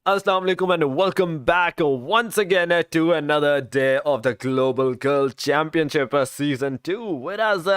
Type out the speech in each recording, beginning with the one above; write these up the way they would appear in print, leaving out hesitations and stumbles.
Assalamu alaikum and welcome back once again to another day of the Global Girl Championship Season 2. Whereas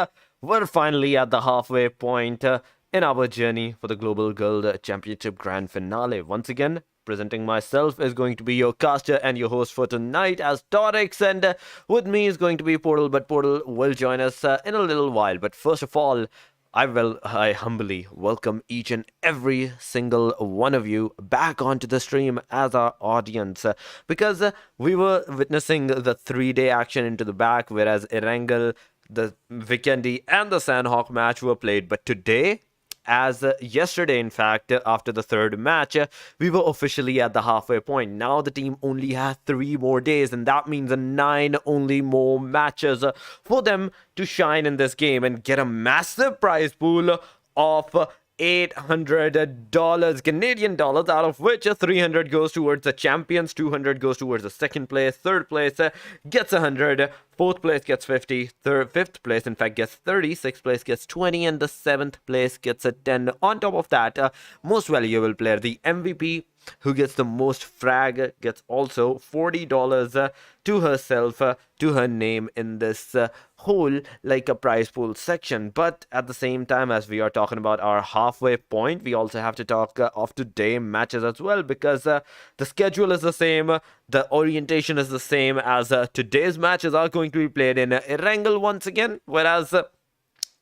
we're finally at the halfway point in our journey for the Global Girl Championship Grand Finale. Once again, presenting myself is going to be your caster and your host for tonight as Torix, and with me is going to be Portal, but Portal will join us in a little while. But first of all, I humbly welcome each and every single one of you back onto the stream as our audience, because we were witnessing the 3-day action into the back, whereas Erangel, the Vikendi, and the Sandhawk match were played. But today, as yesterday, in fact, after the third match, we were officially at the halfway point. Now the team only has 3 more days, and that means 9 only more matches for them to shine in this game and get a massive prize pool of $800 Canadian dollars, out of which 300 goes towards the champions, 200 goes towards the second place, third place gets 100, fourth place gets 50, fifth place in fact gets 30, sixth place gets 20, and the seventh place gets a 10. On top of that, most valuable player, the MVP, who gets the most frag, gets also $40 to herself, to her name in this whole like a prize pool section. But at the same time, as we are talking about our halfway point, we also have to talk of today matches as well, because the schedule is the same, the orientation is the same, as today's matches are going to be played in Erangel once again, whereas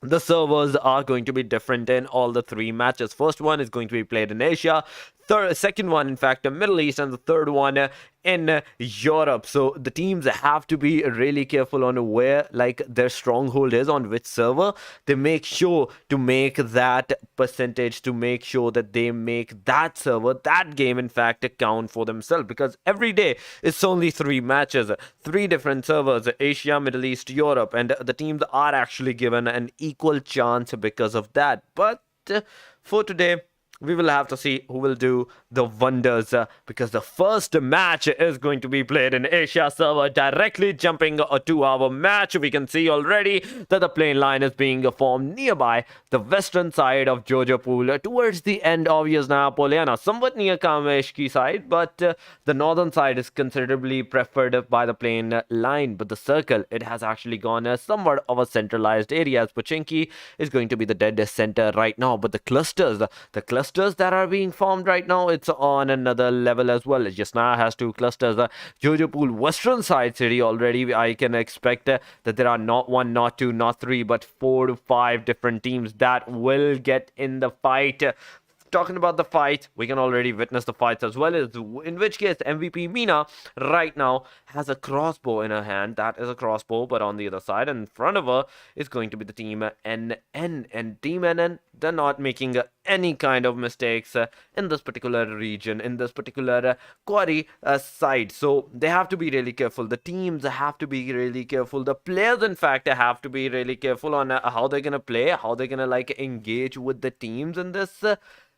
the servers are going to be different in all the 3 matches. First one is going to be played in Asia, second one in fact the Middle East, and the third one in Europe. So the teams have to be really careful on where like their stronghold is, on which server. They make sure to make that percentage, to make sure that they make that server, that game in fact count for themselves, because every day it's only 3 matches, 3 different servers: Asia, Middle East, Europe, and the teams are actually given an equal chance because of that. But for today, we will have to see who will do the wonders, because the first match is going to be played in Asia server. Directly jumping to our match, we can see already that the plane line is being formed nearby the western side of Jojo Pool, towards the end of Yasna Poliana, somewhat near Kameshki side, but the northern side is considerably preferred by the plane line. But the circle, it has actually gone somewhat of a centralized area, as Pochinki is going to be the dead center right now. But the clusters that are being formed right now, it's on another level as well. Jasna has 2 clusters. Jojo Pool western side city, already I can expect that there are not 1, not 2, not 3, but 4 to 5 different teams that will get in the fight. Talking about the fight, we can already witness the fights as well, as in which case MVP Meena right now has a crossbow in her hand. That is a crossbow, but on the other side in front of her is going to be the team NN, and team NN, they're not making any kind of mistakes in this particular region, in this particular quarry side. So they have to be really careful. The teams have to be really careful. The players in fact have to be really careful on how they're gonna play, how they're gonna like engage with the teams in this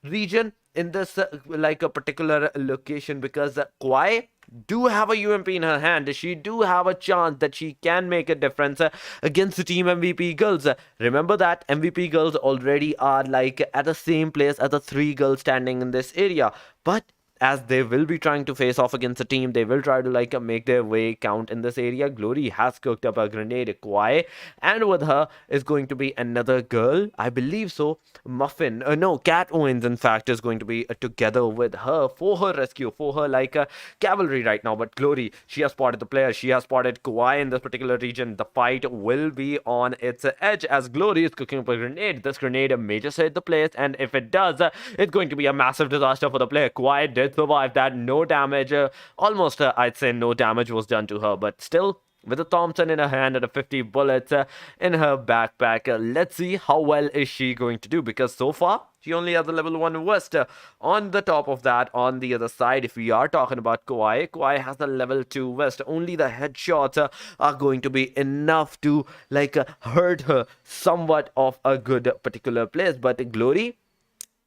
region, in this like a particular location, because Kwai do have a UMP in her hand. She do have a chance that she can make a difference against the team MVP girls. Remember that MVP girls already are like at the same place as the 3 girls standing in this area, but as they will be trying to face off against a team, they will try to like make their way count in this area. Glory has cooked up a grenade, Kwai, and with her is going to be another girl, I believe so, Muffin, no, Cat Owens in fact is going to be together with her for her rescue, for her like cavalry right now. But Glory, she has spotted the player, she has spotted Kwai in this particular region. The fight will be on its edge as Glory is cooking up a grenade. This grenade may just hit the place, and if it does, it's going to be a massive disaster for the player. Kwai did survive that, no damage, almost I'd say no damage was done to her, but still, with a Thompson in her hand and a 50 bullets in her backpack, let's see how well is she going to do, because so far she only has a level 1 West. On the top of that, on the other side, if we are talking about Kwai has a level 2 West. Only the headshots are going to be enough to like hurt her somewhat of a good particular place. But Glory,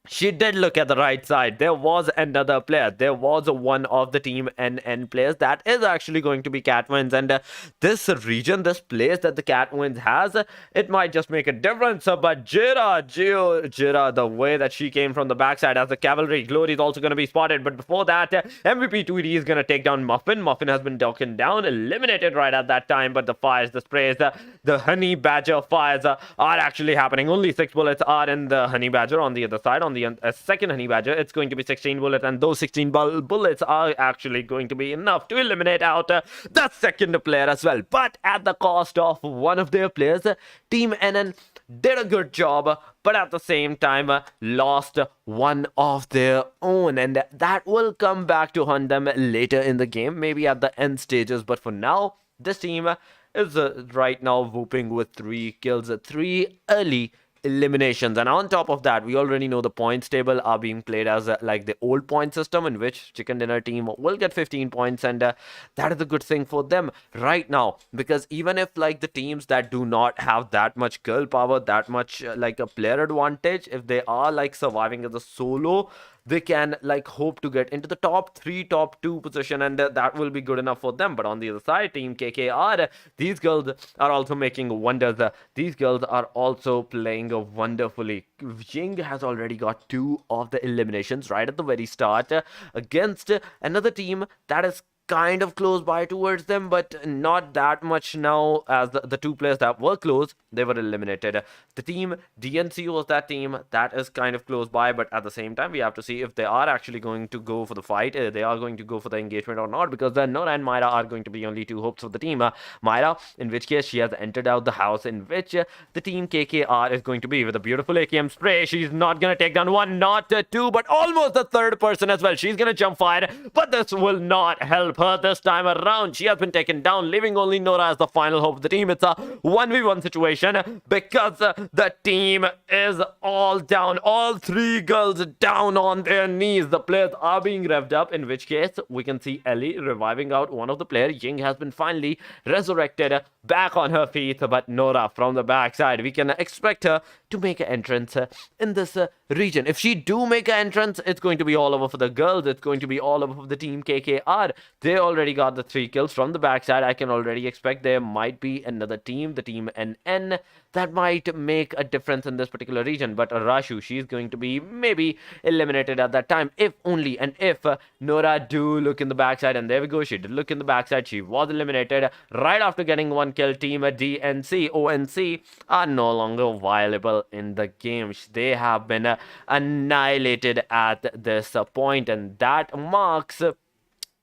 she did look at the right side. There was another player. There was one of the team NN players that is actually going to be Catwins. And this region, this place that the Catwins has, it might just make a difference. But Jira, the way that she came from the backside as the cavalry, Glory is also going to be spotted. But before that, MVP 2D is going to take down Muffin. Muffin has been taken down, eliminated right at that time. But the fires, the sprays, the Honey Badger fires are actually happening. Only 6 bullets are in the Honey Badger on the other side. On the second Honey Badger, it's going to be 16 bullets, and those 16 bullets are actually going to be enough to eliminate out the second player as well. But at the cost of one of their players, Team NN did a good job, but at the same time lost one of their own, and that will come back to haunt them later in the game, maybe at the end stages. But for now, this team is right now whooping with 3 kills, 3 early eliminations. And on top of that, we already know the points table are being played as like the old point system, in which Chicken Dinner team will get 15 points, and that is a good thing for them right now, because even if like the teams that do not have that much girl power, that much like a player advantage, if they are like surviving as a solo, they can like hope to get into the top 3, top 2 position, and that will be good enough for them. But on the other side, Team KKR, these girls are also making wonders. These girls are also playing wonderfully. Ying has already got 2 of the eliminations right at the very start against another team that is kind of close by towards them, but not that much now, as the 2 players that were close, they were eliminated. The team DNC was that team that is kind of close by, but at the same time, we have to see if they are actually going to go for the fight, they are going to go for the engagement or not, because Nora and Myra are going to be only 2 hopes of the team. Myra, in which case she has entered out the house in which the team KKR is going to be with a beautiful AKM spray. She's not going to take down 1, not 2, but almost the 3rd person as well. She's going to jump fire, but this will not help her this time around. She has been taken down, leaving only Nora as the final hope of the team. It's a 1v1 situation because the team is all down. All 3 girls down on their knees. The players are being revved up, in which case we can see Ellie reviving out one of the players. Ying has been finally resurrected back on her feet, but Nora from the backside, we can expect her to make an entrance in this region. If she do make an entrance, it's going to be all over for the girls. It's going to be all over for the team KKR. They already got the 3 kills from the backside. I can already expect there might be another team, the team NN, that might make a difference in this particular region. But Rashu, she's going to be maybe eliminated at that time, if only and if Nora do look in the backside. And there we go, she did look in the backside. She was eliminated right after getting 1 kill. Team DNC, ONC are no longer viable in the game. They have been annihilated at this point, and that marks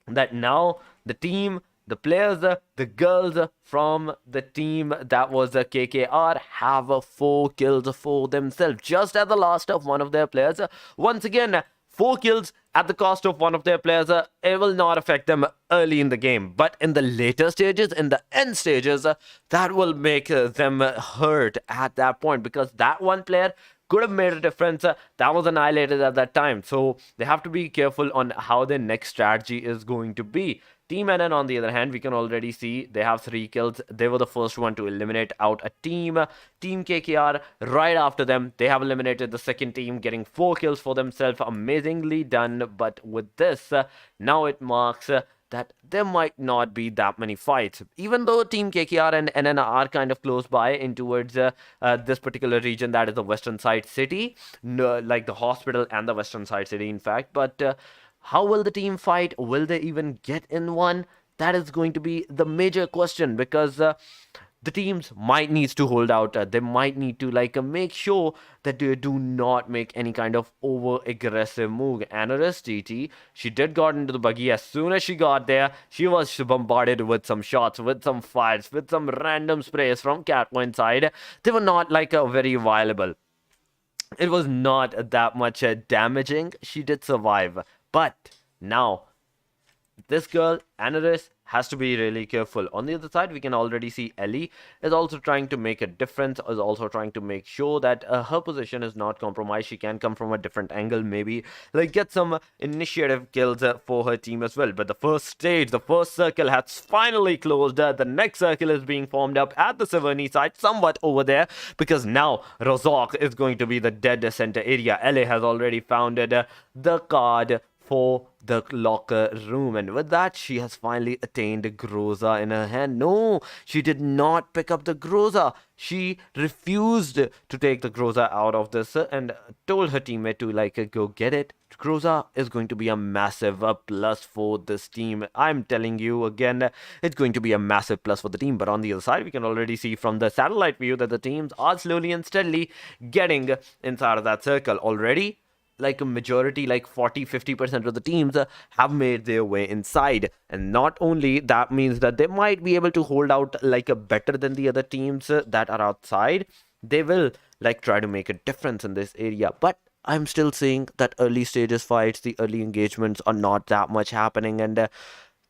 that now the team, the players, the girls from the team that was the KKR have 4 kills for themselves, just at the last of one of their players. Once again, 4 kills at the cost of one of their players. It will not affect them early in the game, but in the later stages, in the end stages, that will make them hurt at that point, because that one player could have made a difference. That was annihilated at that time. So they have to be careful on how their next strategy is going to be. Team NN, on the other hand, we can already see they have 3 kills. They were the first one to eliminate out a team. Team KKR, right after them, they have eliminated the second team, getting 4 kills for themselves. Amazingly done. But with this, now it marks that there might not be that many fights. Even though Team KKR and NN are kind of close by in towards this particular region, that is the western side city, like the hospital and the western side city, in fact. But how will the team fight? Will they even get in one? That is going to be the major question, because the teams might need to hold out. They might need to make sure that they do not make any kind of over aggressive move. Analyst TT, she did got into the buggy. As soon as she got there, she was bombarded with some shots, with some fires, with some random sprays from Catwin side. They were not very viable. It was not that much damaging. She did survive. But now, this girl, Analyst, has to be really careful. On the other side, we can already see Ellie is also trying to make a difference, is also trying to make sure that her position is not compromised. She can come from a different angle, maybe like get some initiative kills for her team as well. But the first stage, the first circle has finally closed. The next circle is being formed up at the Severny side, somewhat over there, because now Rozok is going to be the dead center area. Ellie has already founded the card for the locker room, and with that she has finally attained Groza in her hand. No, she did not pick up the Groza. She refused to take the Groza out of this and told her teammate to go get it. Groza is going to be a massive plus for this team. I'm telling you again, it's going to be a massive plus for the team. But on the other side, we can already see from the satellite view that the teams are slowly and steadily getting inside of that circle already. Like a majority, like 40-50% of the teams have made their way inside, and not only that means that they might be able to hold out like a better than the other teams that are outside. They will try to make a difference in this area. But I'm still saying that early stages fights, the early engagements are not that much happening, and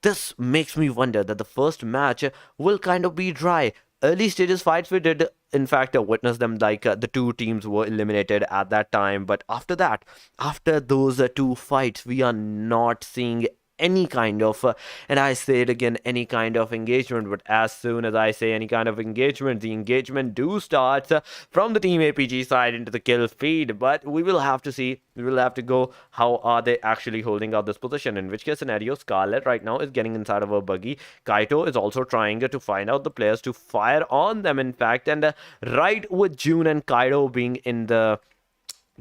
this makes me wonder that the first match will kind of be dry. Early stages fights, we did in fact witness them, the two teams were eliminated at that time. But after that, after those two fights, we are not seeing any kind of and I say it again, any kind of engagement. But as soon as I say any kind of engagement, the engagement do start from the team APG side into the kill feed. But we will have to see, we will have to go how are they actually holding out this position, in which case scenario Scarlet right now is getting inside of a buggy. Kaito is also trying to find out the players to fire on them, in fact. And right with June and Kaido being in the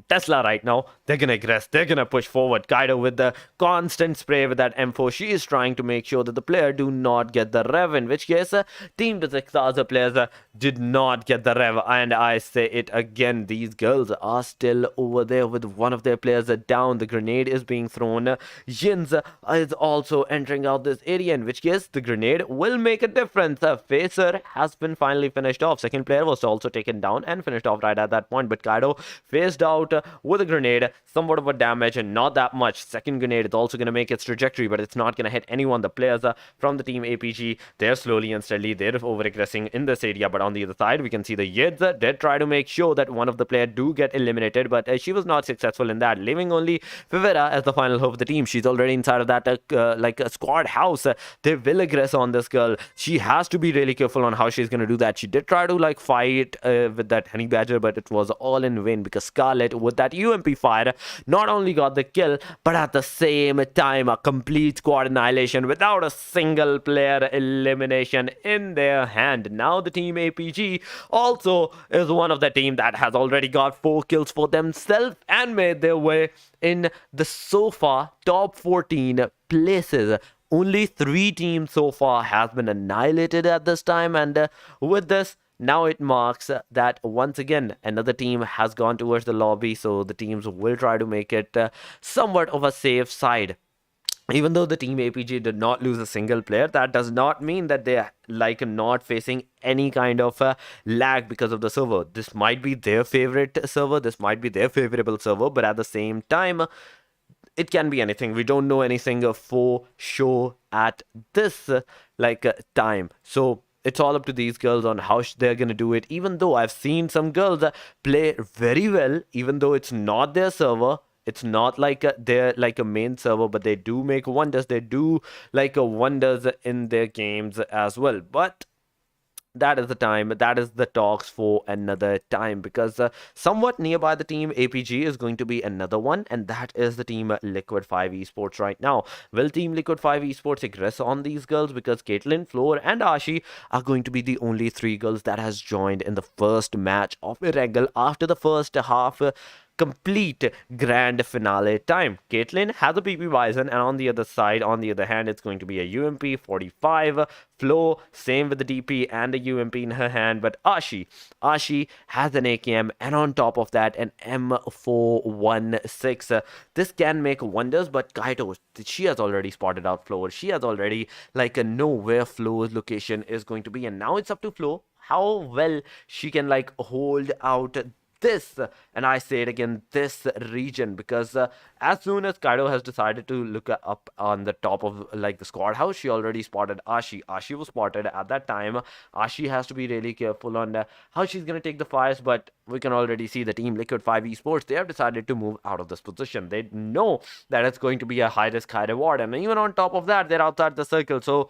Tesla right now, they're gonna aggress, they're gonna push forward. Kaido with the constant spray with that M4, she is trying to make sure that the player do not get the rev, in which case Team the 6,000 players did not get the rev. And I say it again, these girls are still over there with one of their players down. The grenade is being thrown. Yins is also entering out this area, in which case the grenade will make a difference. Facer has been finally finished off. Second player was also taken down and finished off right at that point, but Kaido faced out with a grenade, somewhat of a damage and not that much. Second grenade is also going to make its trajectory, but it's not going to hit anyone. The players from the team APG, they're slowly and steadily, they're over aggressing in this area. But on the other side, we can see the Yids did try to make sure that one of the players do get eliminated, but she was not successful in that, leaving only Fivera as the final hope of the team. She's already inside of that a squad house. They will aggress on this girl. She has to be really careful on how she's going to do that. She did try to fight with that honey badger, but it was all in vain, because Scarlet with that UMP fire not only got the kill, but at the same time a complete squad annihilation without a single player elimination in their hand. Now the team APG also is one of the team that has already got 4 kills for themselves and made their way in the so far top 14 places. Only 3 teams so far have been annihilated at this time, and with this, now it marks that once again another team has gone towards the lobby, so the teams will try to make it somewhat of a safe side. Even though the team APG did not lose a single player, that does not mean that they're not facing any kind of lag because of the server. This might be their favorite server, this might be their favorable server, but at the same time, it can be anything. We don't know anything for sure at this time. So it's all up to these girls on how they're going to do it. Even though I've seen some girls play very well, even though it's not their server, it's not they're a main server, but they do make wonders. They do wonders in their games as well. But that is the time, that is the talks for another time, because somewhat nearby the team APG is going to be another one, and that is the team Liquid5 Esports right now. Will team Liquid5 Esports aggress on these girls, because Caitlyn, Floor and Ashi are going to be the only 3 girls that has joined in the first match of Irregular after the first half complete grand finale time. Caitlyn has a PP Bison, and on the other side, on the other hand, it's going to be a UMP 45. Flo, same with the DP and a UMP in her hand, but Ashi has an AKM, and on top of that, an M416. This can make wonders, but Kaito, she has already spotted out Flo. She has already know where Flo's location is going to be, and now it's up to Flo how well she can hold out this, and I say it again, this region, because as soon as Kaido has decided to look up on the top of like the squad house, she already spotted Ashi was spotted at that time. Ashi has to be really careful on how she's going to take the fires, but we can already see the team Liquid5 Esports, they have decided to move out of this position. They know that it's going to be a high risk, high reward, and even on top of that, they're outside the circle. So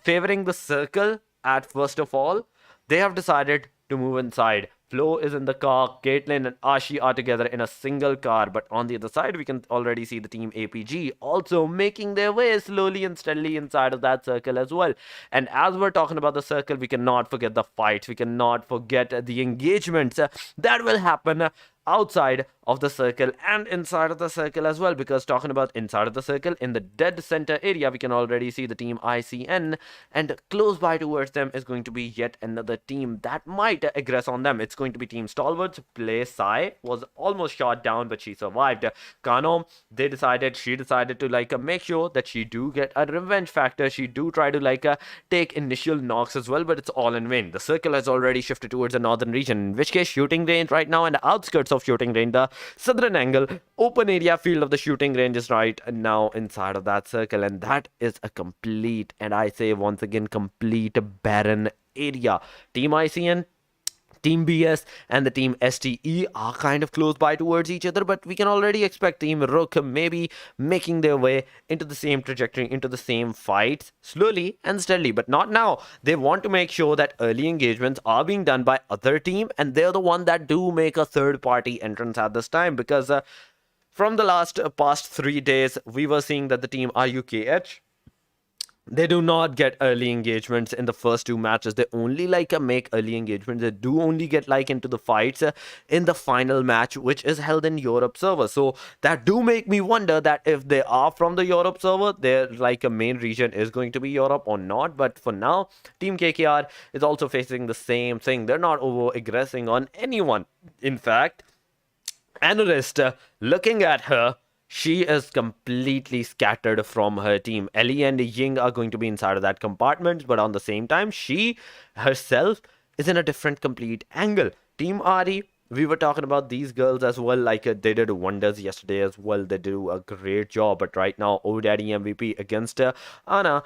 favoring the circle at first of all, they have decided to move inside. Flo is in the car, Caitlyn and Ashi are together in a single car, but on the other side, we can already see the team APG also making their way slowly and steadily inside of that circle as well. And as we're talking about the circle, we cannot forget the fights, we cannot forget the engagements that will happen outside of the circle and inside of the circle as well, because talking about inside of the circle, in the dead center area, we can already see the team ICN, and close by towards them is going to be yet another team that might aggress on them. It's going to be team Stalwart. Play Sai was almost shot down, but she survived. Kano, she decided to like make sure that she do get a revenge factor. She do try to like take initial knocks as well, but it's all in vain. The circle has already shifted towards the northern region, in which case shooting range right now and the outskirts of shooting range, the southern angle open area field of the shooting range is right now inside of that circle, and that is a complete, and I say once again, complete barren area. Team ICN, Team BS and the Team STE are kind of close by towards each other, but we can already expect Team Rukh maybe making their way into the same trajectory, into the same fights, slowly and steadily, but not now. They want to make sure that early engagements are being done by other team, and they're the one that do make a third-party entrance at this time, because from the past 3 days, we were seeing that the team RUKH, they do not get early engagements in the first 2 matches. They only like make early engagements. They do only get like into the fights in the final match, which is held in Europe server. So that do make me wonder that if they are from the Europe server, their like a main region is going to be Europe or not. But for now, Team KKR is also facing the same thing. They're not over aggressing on anyone. In fact, Analyst, looking at her, she is completely scattered from her team. Ellie and Ying are going to be inside of that compartment, but on the same time, she herself is in a different complete angle. Team Ari, we were talking about these girls as well, like they did wonders yesterday as well. They do a great job, but right now, ODaddy MVP against Ona,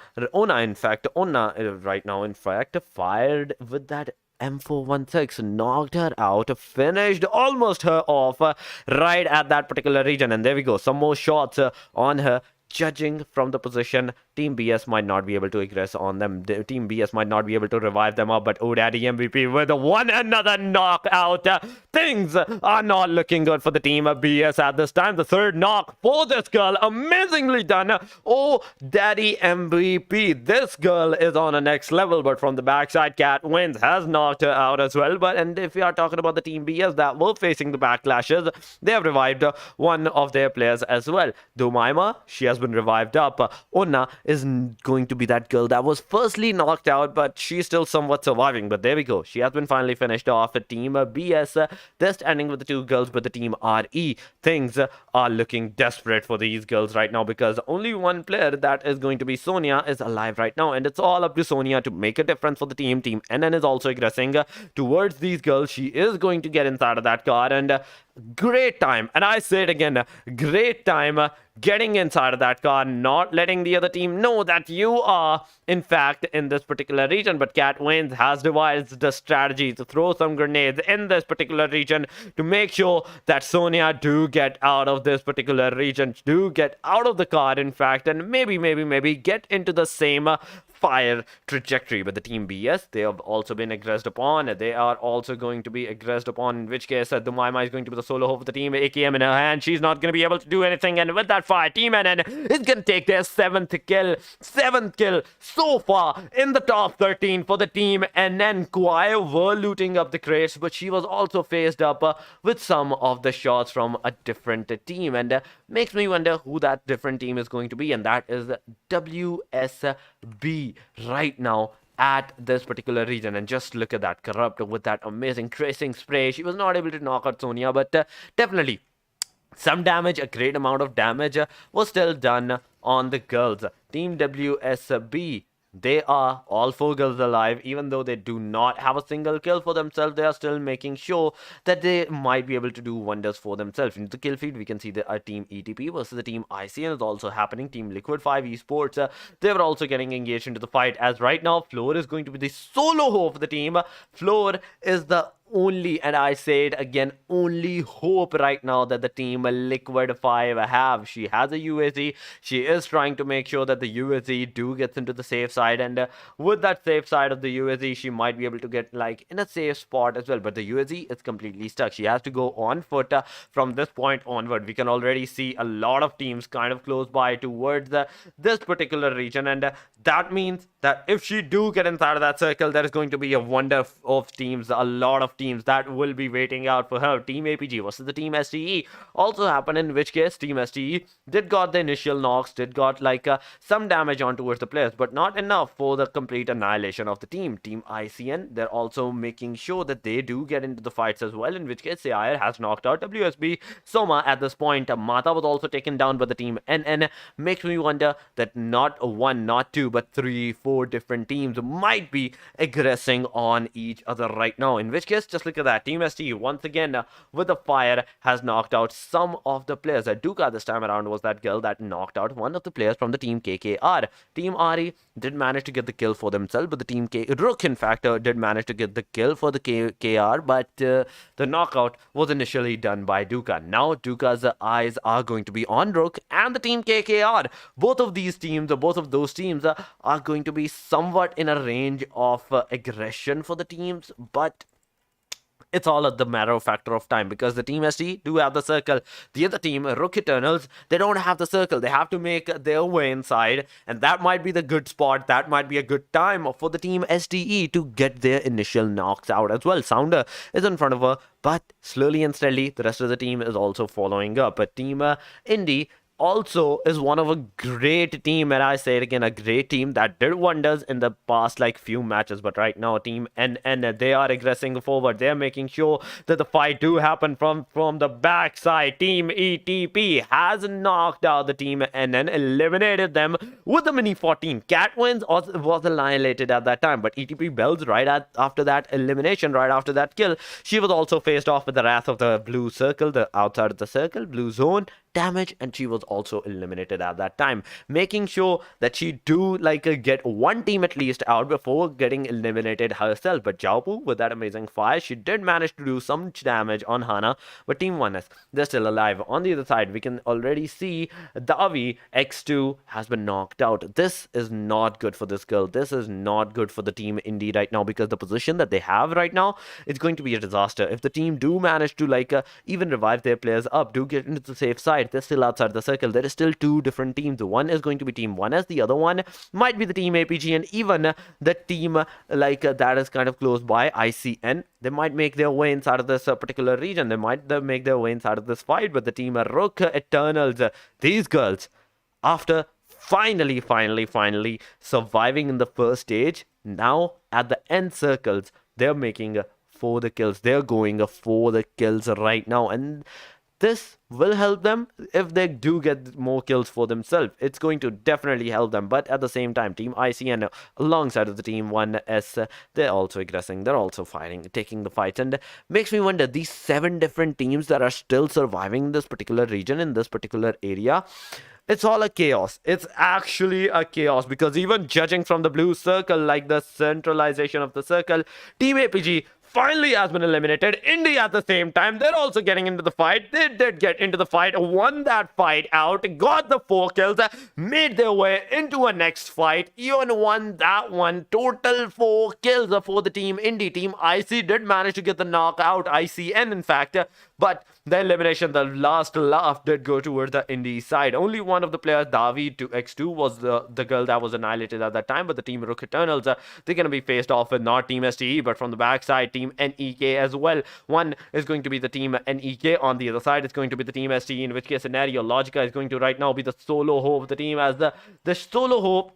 in fact, right now, in fact, fired with that M416, knocked her out, finished almost her off right at that particular region. And there we go, some more shots on her. Judging from the position, Team BS might not be able to aggress on them. Team BS might not be able to revive them up, but ODaddy MVP with one another knockout. Things are not looking good for the Team BS at this time. The third knock for this girl, amazingly done. ODaddy MVP. This girl is on a next level, but from the backside, Cat wins, has knocked her out as well. And if we are talking about the Team BS that were facing the backlashes, they have revived one of their players as well. Domaima, she has been revived up. Onna is going to be that girl that was firstly knocked out, but she's still somewhat surviving. But there we go, she has been finally finished off. A Team BS, they're standing with the 2 girls, but the Team RE, things are looking desperate for these girls right now, because only one player, that is going to be Sonia, is alive right now, and it's all up to Sonia to make a difference for the team. Team NN is also aggressing towards these girls. She is going to get inside of that car, and great time, and I say it again, great time getting inside of that car, not letting the other team know that you are in fact in this particular region. But Cat Wins has devised the strategy to throw some grenades in this particular region to make sure that Sonia do get out of this particular region, do get out of the car in fact, and maybe get into the same fire trajectory. But the Team BS, they have also been aggressed upon. They are also going to be aggressed upon, in which case Dumaima is going to be the solo hope of the team. AKM in her hand, she's not going to be able to do anything, and with that fire, Team NN is going to take their 7th kill so far in the top 13 for the Team NN. Kwai were looting up the crates, but she was also faced up with some of the shots from a different team, and makes me wonder who that different team is going to be, and that is WSB right now at this particular region. And just look at that, Corrupt with that amazing tracing spray. She was not able to knock out Sonia, but definitely some damage, a great amount of damage was still done on the girls. Team WSB, They are all 4 kills alive. Even though they do not have a single kill for themselves, they are still making sure that they might be able to do wonders for themselves. In the kill feed, we can see that our team ETP versus the team ICN is also happening. Team Liquid5 Esports, they were also getting engaged into the fight, as right now Floor is going to be the solo hope of the team. Floor is the only, and I say it again, only hope right now that the team Liquid5 have. She has a UAZ. She is trying to make sure that the UAZ do gets into the safe side, and with that safe side of the UAZ, she might be able to get like in a safe spot as well. But the UAZ is completely stuck. She has to go on foot from this point onward. We can already see a lot of teams kind of close by towards this particular region, and that means that if she do get inside of that circle, there is going to be a wonder of teams, a lot of teams that will be waiting out for her. Team APG versus the team STE also happened, in which case team STE did got the initial knocks, did got like some damage on towards the players, but not enough for the complete annihilation of the team. Team ICN, they're also making sure that they do get into the fights as well, in which case Sayer has knocked out WSB Soma at this point. Mata was also taken down by the team NN. Makes me wonder that not one, not two, but 3, 4 different teams might be aggressing on each other right now, in which case just look at that. Team ST once again with the fire has knocked out some of the players. Duka this time around was that girl that knocked out one of the players from the team KKR. Team RE did manage to get the kill for themselves, but the team Rukh in fact did manage to get the kill for the KR, but the knockout was initially done by Duka. Now Duka's eyes are going to be on Rukh and the team KKR. Both of these teams, both of those teams are going to be somewhat in a range of aggression for the teams, but it's all at the matter of factor of time, because the team SD do have the circle. The other team, Rukh Eternals, they don't have the circle. They have to make their way inside, and that might be the good spot. That might be a good time for the team SDE to get their initial knocks out as well. Sounder is in front of her, but slowly and steadily, the rest of the team is also following up. But team Indy also is one of a great team, and I say it again, a great team that did wonders in the past like few matches. But right now team NN, they are aggressing forward. They're making sure that the fight do happen from the backside. Team ETP has knocked out the team NN, eliminated them with the mini 14. Cat wins was annihilated at that time, but ETP Bells after that elimination, right after that kill, she was also faced off with the wrath of the blue circle, the outside of the circle, blue zone damage, and she was also eliminated at that time, making sure that she do like get one team at least out before getting eliminated herself. But Jiaopu, with that amazing fire, she did manage to do some damage on Hana, but team 1S, they're still alive. On the other side, we can already see Davi X2 has been knocked out. This is not good for this girl. This is not good for the team Indy right now, because the position that they have right now is going to be a disaster. If the team do manage to like even revive their players up, do get into the safe side, they're still outside the circle. There is still 2 different teams. One is going to be team 1S, the other one might be the team APG, and even the team like that is kind of close by, ICN. They might make their way inside of this particular region. They might make their way inside of this fight. But the team Rukh Eternals, these girls, after finally surviving in the first stage, now at the end circles, they're making for the kills. They're going for the kills right now, and this will help them if they do get more kills for themselves. It's going to definitely help them. But at the same time, team ICN alongside of the team 1S, they're also aggressing. They're also fighting, taking the fights. And makes me wonder, these 7 different teams that are still surviving in this particular region, in this particular area, it's all a chaos. It's actually a chaos, because even judging from the blue circle, like the centralization of the circle, team APG finally has been eliminated. Indy at the same time, they're also getting into the fight. They did get into the fight, won that fight out, got the 4 kills, made their way into a next fight, even won that one. Total 4 kills for the team Indy. Team IC did manage to get the knockout, ICN in fact, but the elimination, the last laugh, did go towards the Indy side. Only one of the players, Davi to X2, was the girl that was annihilated at that time. But the team Rukh Eternals, they're going to be faced off with not team STE, but from the backside, team NEK as well. One is going to be the team NEK. On the other side, it's going to be the team STE, in which case scenario Logica is going to right now be the solo hope of the team, as the solo hope.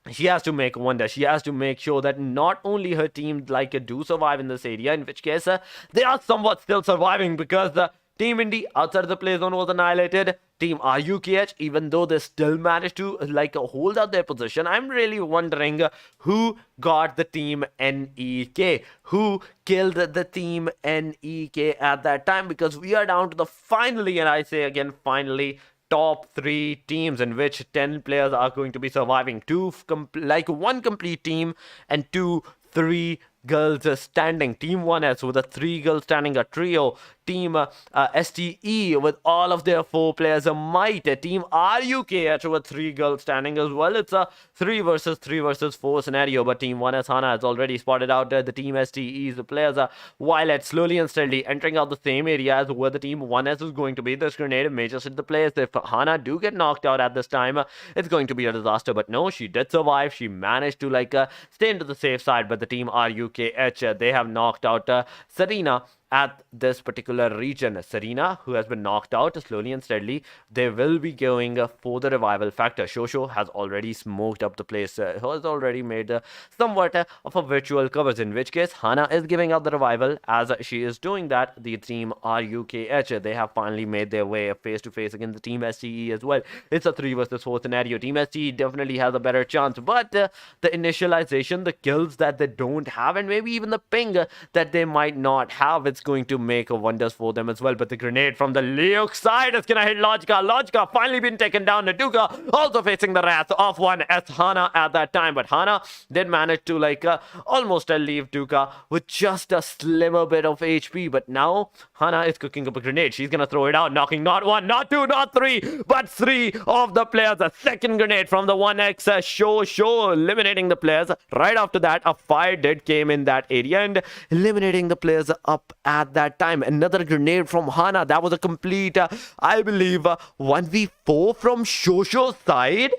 She has to make wonder. She has to make sure that not only her team like do survive in this area, in which case they are somewhat still surviving, because the Team Indy outside the play zone was annihilated. Team RUKH, even though they still managed to hold out their position, I'm really wondering who got the team NEK, who killed the team NEK at that time, because we are down to the finally, and I say again finally, top 3 teams in which 10 players are going to be surviving. One complete team and 3 girls standing. Team 1S with a 3 girls standing, a trio. Team STE with all of their 4 players a might. Team RUKH with 3 girls standing as well. It's a 3 versus 4 scenario, but Team 1S Hana has already spotted out the Team STE's players while at slowly and steadily entering out the same area as where the Team 1S is going to be. This grenade may just hit the place. If Hana do get knocked out at this time, it's going to be a disaster, but no, she did survive. She managed to stay into the safe side, but the Team RUKH, they have knocked out Serena at this particular region. Serena, who has been knocked out slowly and steadily, they will be going for the revival factor. Shosho has already smoked up the place, has already made somewhat of a virtual covers, in which case Hana is giving out the revival. As she is doing that, the Team RUKH, they have finally made their way face to face against the Team STE as well. It's a 3 versus 4 scenario. Team STE definitely has a better chance, but the initialization, the kills that they don't have, and maybe even the ping that they might not have, it's going to make wonders for them as well. But the grenade from the Leok side is gonna hit Logica. Logica finally been taken down. Naduka also facing the wrath of one as Hana at that time, but Hana did manage to almost leave Duka with just a slimmer bit of HP. But now Hana is cooking up a grenade. She's gonna throw it out, knocking not 1, not 2, not 3, but 3 of the players. A second grenade from the 1x show eliminating the players. Right after that, a fire did came in that area and eliminating the players up at that time. Another grenade from Hana. That was a complete, I believe, 1v4 from Shosho's side.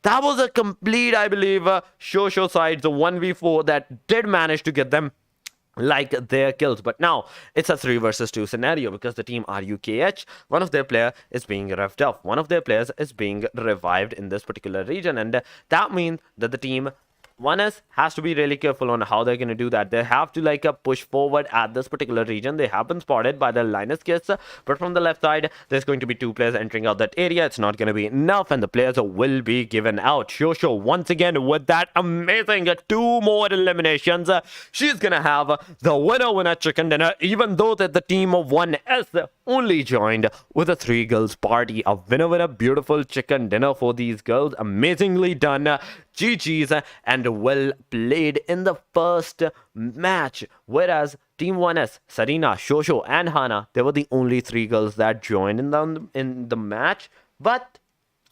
That was a complete, I believe, Shosho side, the 1v4 that did manage to get them their kills. But now it's a 3 versus 2 scenario, because the Team RUKH, one of their player is being revved up. One of their players is being revived in this particular region, and that means that the Team 1S has to be really careful on how they're going to do that. They have to push forward at this particular region. They have been spotted by the Linus kits, but from the left side, there's going to be 2 players entering out that area. It's not going to be enough, and the players will be given out. Shosho once again with that amazing 2 more eliminations. She's going to have the winner chicken dinner, even though that the Team of 1S only joined with a 3 girls party. A winner, beautiful chicken dinner for these girls. Amazingly done. GG's and well played in the first match. Whereas Team 1S, Serena, Shosho and Hana, they were the only 3 girls that joined in the match. But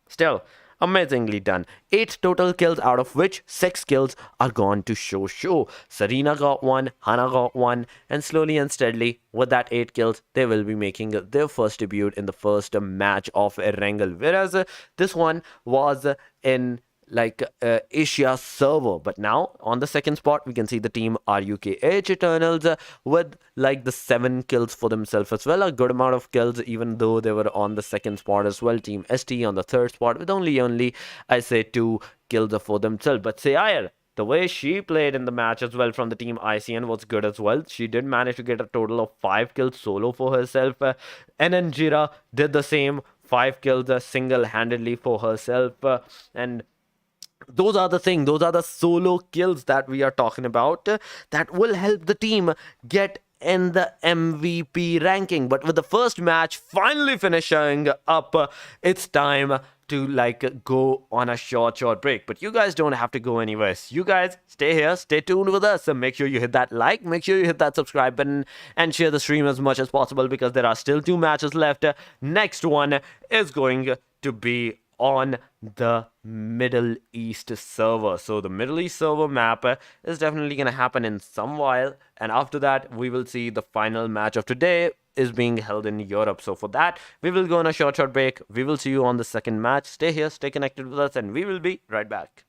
still, amazingly done. 8 total kills, out of which 6 kills are gone to Shosho. Serena got 1, Hana got 1, and slowly and steadily with that 8 kills, they will be making their first debut in the first match of Erangel. Whereas this one was in Asia server. But now on the second spot, we can see the Team Rukh Eternals with the 7 kills for themselves as well. A good amount of kills, even though they were on the second spot as well. Team ST on the third spot with only I say 2 kills for themselves. But Sayar, the way she played in the match as well from the Team ICN was good as well. She did manage to get a total of 5 kills solo for herself. Enanjira did the same, 5 kills single-handedly for herself. And those are the things, those are the solo kills that we are talking about that will help the team get in the MVP ranking. But with the first match finally finishing up, it's time to go on a short break. But you guys don't have to go anywhere. You guys stay here, stay tuned with us, and make sure you hit that like, make sure you hit that subscribe button, and share the stream as much as possible, because there are still 2 matches left. Next one is going to be on the Middle East server. So the Middle East server map is definitely going to happen in some while, and after that we will see the final match of today is being held in Europe. So for that, we will go on a short break. We will see you on the second match. Stay here, stay connected with us, and we will be right back.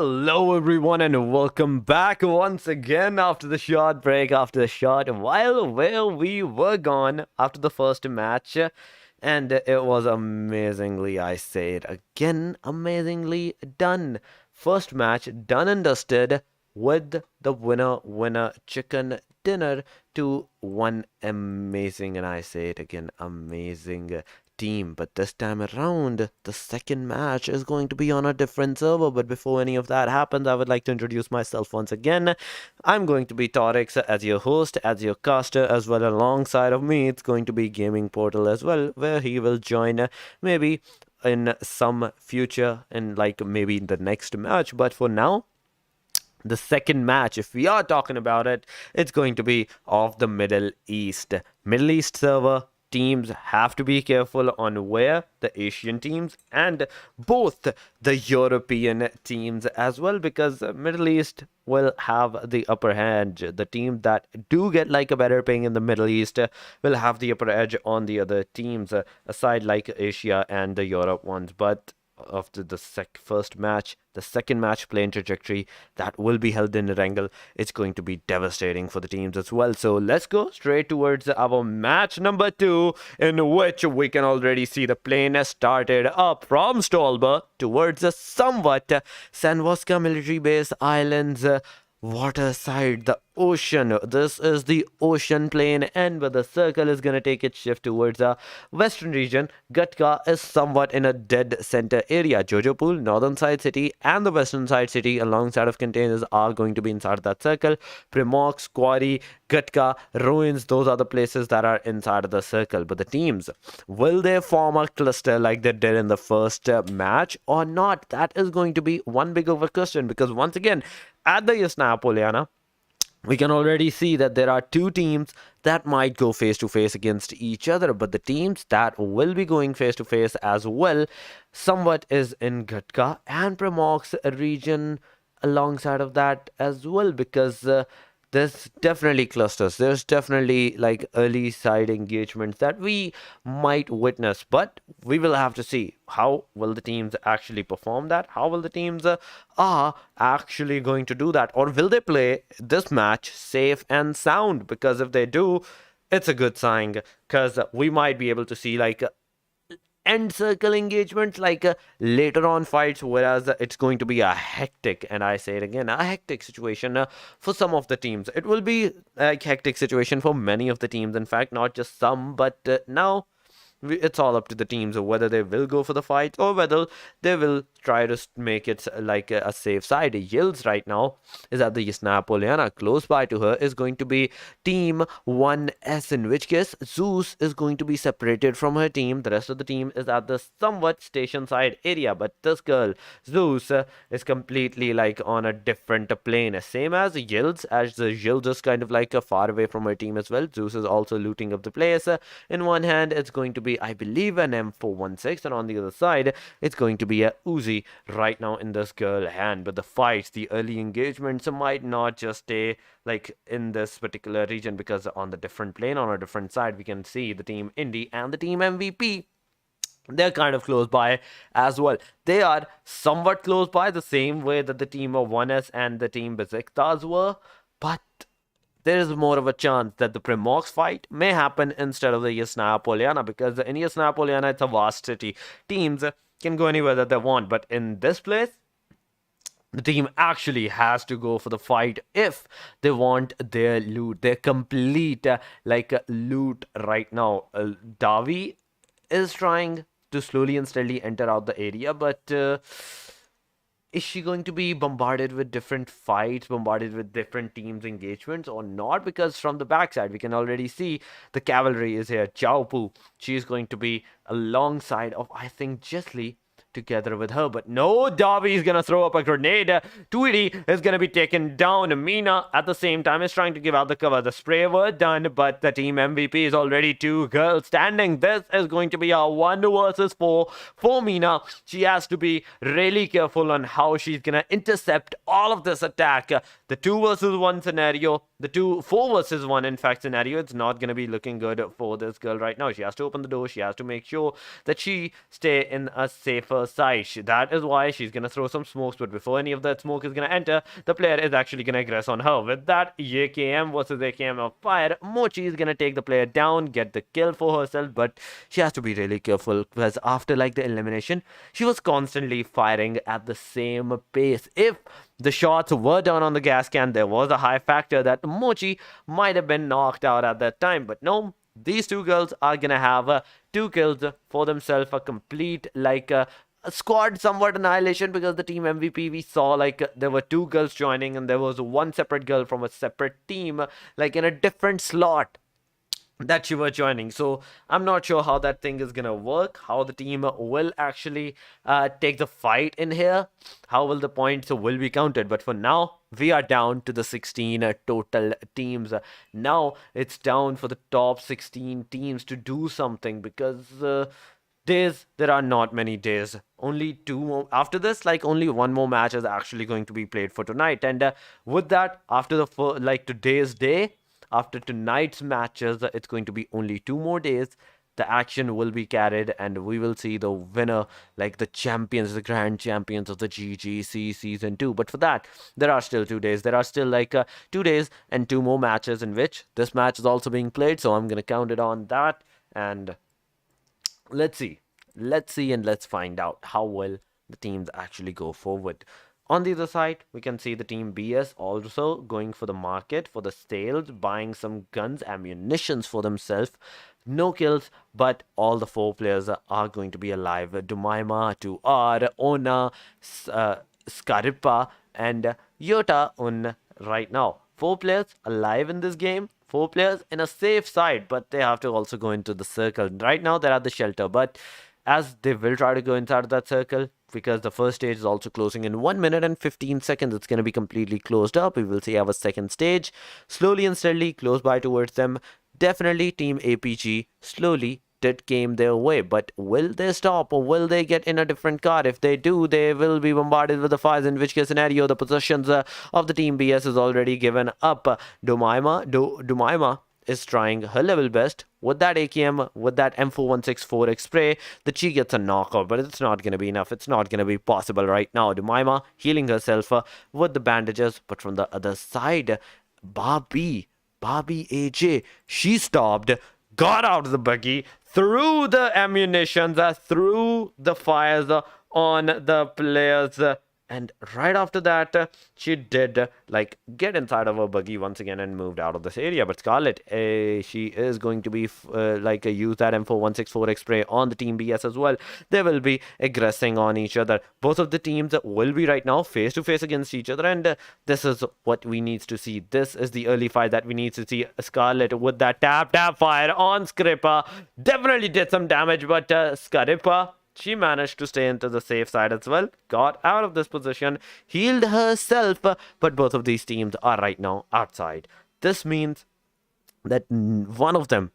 Hello, everyone, and welcome back once again after the short break, after the short while where we were gone after the first match. And it was amazingly, I say it again, amazingly done. First match done and dusted with the winner chicken dinner to one amazing, and I say it again, amazing team. But this time around, the second match is going to be on a different server. But before any of that happens, I would like to introduce myself once again. I'm going to be Torix as your host, as your caster, as well. Alongside of me, it's going to be Gaming Portal as well, where he will join maybe in some future, in like maybe in the next match. But for now, the second match, if we are talking about it, it's going to be of the Middle East. Middle East server teams have to be careful on where the Asian teams and both the European teams as well, because Middle East will have the upper hand. The team that do get like a better ping in the Middle East will have the upper edge on the other teams, aside like Asia and the Europe ones. But after the first match, the second match playing trajectory that will be held in Erangel, it's going to be devastating for the teams as well. So let's go straight towards our match number 2, in which we can already see the plane started up from Stalwart towards the somewhat Sanvoska military base islands water side, the ocean. This is the ocean plane, and where the circle is gonna take its shift towards the western region. Gatka is somewhat in a dead center area. Jojopool, northern side city, and the western side city alongside of containers are going to be inside that circle. Primox, Quarry, Gatka, Ruins, those are the places that are inside of the circle. But the teams, will they form a cluster like they did in the first match or not? That is going to be one big of a question, because once again, at the Yasna Poliana, we can already see that there are two teams that might go face to face against each other, but the teams that will be going face to face as well somewhat is in Gatka and Primox region alongside of that as well, because there's definitely clusters, there's definitely like early side engagements that we might witness. But we will have to see how will the teams actually perform that, how will the teams are actually going to do that, or will they play this match safe and sound? Because if they do, it's a good sign, because we might be able to see like end circle engagements, like later on fights, whereas it's going to be a hectic, and I say it again, a hectic situation for some of the teams. It will be a hectic situation for many of the teams, in fact, not just some. But now it's all up to the teams of whether they will go for the fight or whether they will try to make it like a safe side. Yields right now is at the Yasna Poliana. Close by to her is going to be Team 1S, in which case Zeus is going to be separated from her team. The rest of the team is at the somewhat station side area, but this girl, Zeus, is completely like on a different plane. Same as Yields, as the Yields is kind of like far away from her team as well. Zeus is also looting up the place. In one hand, it's going to be, I believe, an M416, and on the other side, it's going to be a Uzi right now in this girl hand. But the fights, the early engagements might not just stay like in this particular region, because on the different plane, on a different side, we can see the team Indy and the team MVP. They're kind of close by as well. They are somewhat close by, the same way that the team of 1S and the team Beşiktaş were, but there is more of a chance that the Primox fight may happen instead of the Yasna Poliana, because in Yasna Poliana, it's a vast city. Teams can go anywhere that they want, but in this place, the team actually has to go for the fight if they want their loot, their complete loot right now. Davi is trying to slowly and steadily enter out the area, but is she going to be bombarded with different fights, bombarded with different teams engagements or not? Because from the backside, we can already see the cavalry is here. Chaopu, she is going to be alongside of, I think, Jesli together with her. But no, Darby is going to throw up a grenade. Tweety is going to be taken down. Mina at the same time is trying to give out the cover. The spray were done, but the team MVP is already 2 girls standing. This is going to be a 1 versus 4 for Mina. She has to be really careful on how she's going to intercept all of this attack. The 2 versus 1 scenario, the 4 versus 1 in fact scenario, it's not going to be looking good for this girl right now. She has to open the door. She has to make sure that she stay in a safer her side. That is why she's gonna throw some smokes, but before any of that smoke is gonna enter, the player is actually gonna aggress on her. With that, AKM versus AKM of fire, Mochi is gonna take the player down, get the kill for herself, but she has to be really careful because after like the elimination, she was constantly firing at the same pace. If the shots were down on the gas can, there was a high factor that Mochi might have been knocked out at that time, but no. These two girls are gonna have 2 kills for themselves, a complete like a squad somewhat annihilation, because the team MVP we saw like there were 2 girls joining and there was one separate girl from a separate team like in a different slot that you were joining. So I'm not sure how that thing is gonna work, how the team will actually take the fight in here, how will the points will be counted. But for now, we are down to the 16 total teams. Now it's down for the top 16 teams to do something, because days, there are not many days, only 2 more after this. Like only 1 more match is actually going to be played for tonight, and with that, after the like today's day, after tonight's matches, it's going to be only 2 more days. The action will be carried and we will see the winner, like the champions, the grand champions of the GGC Season 2. But for that, there are still 2 days. There are still like 2 days and 2 more matches in which this match is also being played. So I'm going to count it on that. And let's see. Let's see and let's find out how well the teams actually go forward. On the other side, we can see the team BS also going for the market, for the sales, buying some guns, ammunitions for themselves. No kills, but all the 4 players are going to be alive. Dumaima, Tuar, Ona, Skaripa, and Yota on right now. 4 players alive in this game. 4 players in a safe side, but they have to also go into the circle. Right now, they're at the shelter, but as they will try to go inside of that circle, because the first stage is also closing in 1 minute and 15 seconds. It's going to be completely closed up. We will see our second stage slowly and steadily close by towards them. Definitely Team APG slowly did came their way, but will they stop or will they get in a different car? If they do, they will be bombarded with the fires, in which case scenario the positions of the Team BS is already given up. Dumaima is trying her level best with that AKM, with that M4164X spray, that she gets a knockout, but it's not going to be enough. It's not going to be possible right now. Dumaima healing herself with the bandages, but from the other side, Barbie AJ, she stopped, got out of the buggy, threw the ammunitions, threw the fires on the players. And right after that, she did like get inside of her buggy once again and moved out of this area. But Scarlet, she is going to be use that M4164X spray on the Team BS as well. They will be aggressing on each other. Both of the teams will be right now face to face against each other, and this is what we need to see. This is the early fight that we need to see. Scarlet with that tap fire on Skripa definitely did some damage, but Skripa, she managed to stay into the safe side as well, got out of this position, healed herself, but both of these teams are right now outside. This means that one of them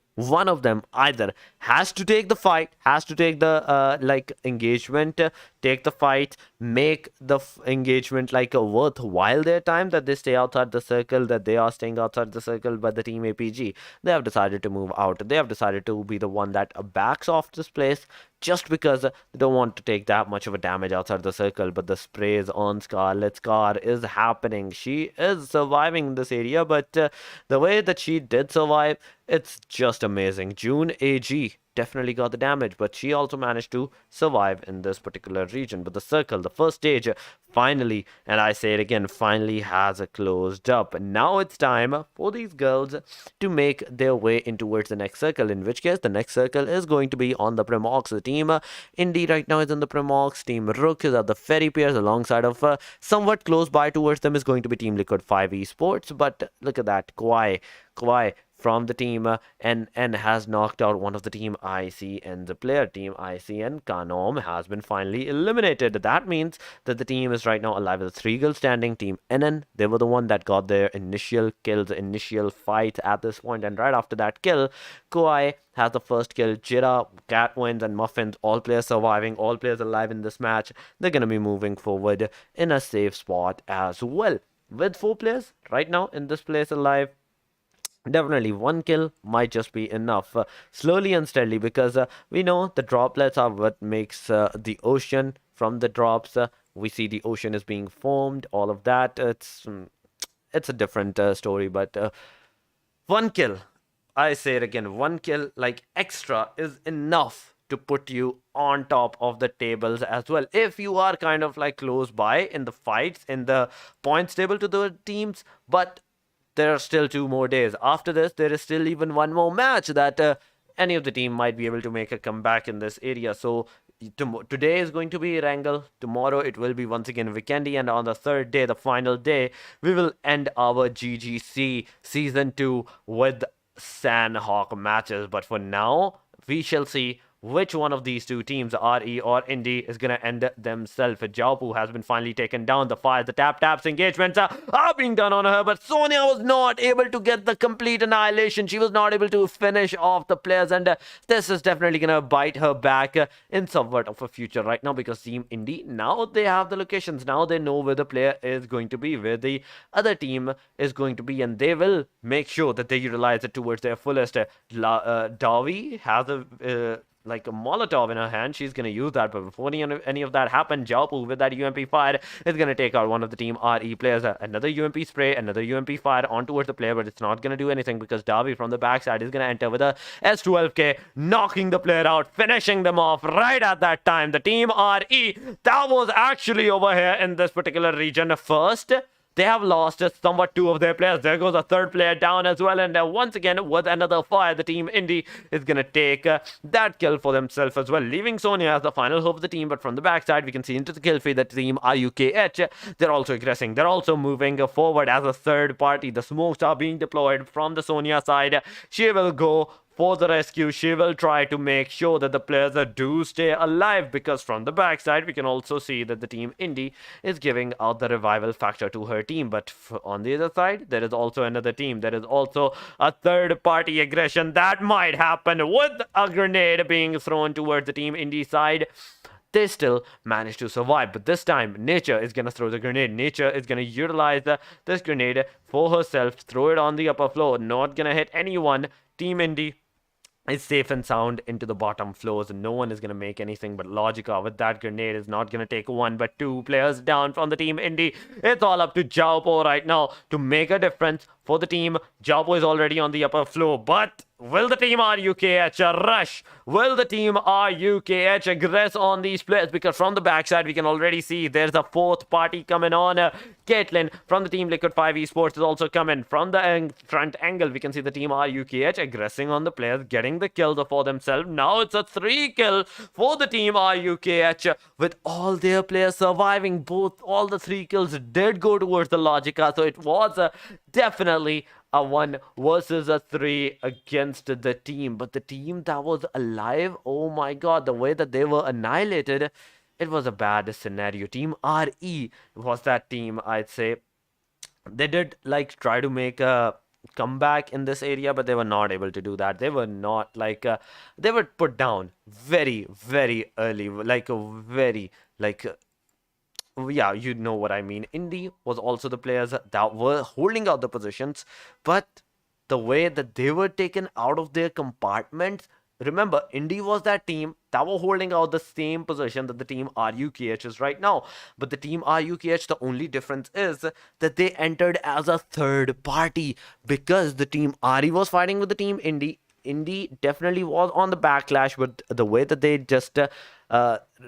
either has to take the fight, has to take the engagement, take the fight, make the engagement like a worthwhile their time, that they stay outside the circle, that they are staying outside the circle. But the Team APG, they have decided to move out. They have decided to be the one that backs off this place, just because they don't want to take that much of a damage outside the circle. But the sprays on Scarlet, Scar is happening. She is surviving in this area, but the way that she did survive, it's just amazing. June AG definitely got the damage, but she also managed to survive in this particular region. But the circle, the first stage, finally, and I say it again, finally has closed up. And now it's time for these girls to make their way in towards the next circle, in which case the next circle is going to be on the Premox. The Team Indy right now is in the Premox. Team Rukh is at the Ferry Piers, alongside of somewhat close by towards them is going to be Team Liquid5 Esports. But look at that, Kwai from the team and has knocked out one of the Team ICN. The player Team ICN, Kanom, has been finally eliminated. That means that the team is right now alive with 3 girls standing. Team NN, they were the one that got their initial kills, initial fight at this point, and right after that kill, Koi has the first kill. Jira, Catwins, and Muffins, all players surviving, all players alive in this match. They're going to be moving forward in a safe spot as well. With 4 players right now in this place alive, Definitely, one kill might just be enough. Slowly and steadily, because we know the droplets are what makes the ocean from the drops. We see the ocean is being formed, all of that. It's a different story, but one kill, I say it again, one kill like extra is enough to put you on top of the tables as well. If you are kind of like close by in the fights, in the points table to the teams, but there are still 2 more days. After this, there is still even one more match that any of the team might be able to make a comeback in this area. So today is going to be Wrangle. Tomorrow it will be once again Vikendi, and on the third day, the final day, we will end our GGC season 2 with Sandhawk matches. But for now, we shall see which one of these two teams, RE or Indy, is going to end themselves. Jiaopu has been finally taken down. The fire, the taps, engagements are being done on her, but Sonia was not able to get the complete annihilation. She was not able to finish off the players, and this is definitely going to bite her back in somewhat of a future right now, because Team Indy, now they have the locations. Now they know where the player is going to be, where the other team is going to be, and they will make sure that they utilize it towards their fullest. Davi has a like a Molotov in her hand. She's going to use that, but before any of that happened, Jiaopu with that UMP fire is going to take out one of the Team RE players. Another UMP spray, another UMP fire on towards the player, but it's not going to do anything because Davi from the backside is going to enter with a S12K, knocking the player out, finishing them off right at that time. The Team RE, that was actually over here in this particular region first. They have lost somewhat 2 of their players. There goes a third player down as well. And once again, with another fire, the Team Indy is going to take that kill for themselves as well, leaving Sonia as the final hope of the team. But from the backside, we can see into the kill feed that Team RUKH, they're also aggressing. They're also moving forward as a third party. The smokes are being deployed from the Sonia side. She will go for the rescue. She will try to make sure that the players do stay alive, because from the backside we can also see that the Team Indy is giving out the revival factor to her team. But on the other side, there is also another team. There is also a third party aggression that might happen with a grenade being thrown towards the Team Indy side. They still manage to survive, but this time Nature is going to throw the grenade. Nature is going to utilize this grenade for herself, throw it on the upper floor, not going to hit anyone. Team Indy is safe and sound into the bottom floors, and no one is going to make anything. But Logica with that grenade is not going to take 1 but 2 players down from the Team Indy. It's all up to Jiaopo right now to make a difference for the team. Jiaopo is already on the upper floor, but will the Team RUKH rush? Will the Team RUKH aggress on these players? Because from the backside, we can already see there's a 4th party coming on. Caitlyn from the Team Liquid5 Esports is also coming. From the front angle, we can see the Team RUKH aggressing on the players, getting the kills for themselves. Now it's a 3 kill for the Team RUKH with all their players surviving. All the 3 kills did go towards the Logica, so it was definitely a 1 versus a 3 against the team. But the team that was alive, oh my god, the way that they were annihilated, it was a bad scenario. Team RE was that team, I'd say. They did like try to make a comeback in this area, but they were not able to do that. They were not like they were put down very, very early, like a very like yeah, you know what I mean. Indy was also the players that were holding out the positions, but the way that they were taken out of their compartments. Remember, Indy was that team that were holding out the same position that the Team RUKH is right now. But the Team RUKH, the only difference is that they entered as a third party, because the Team RE was fighting with the Team Indy. Indy definitely was on the backlash, but the way that they just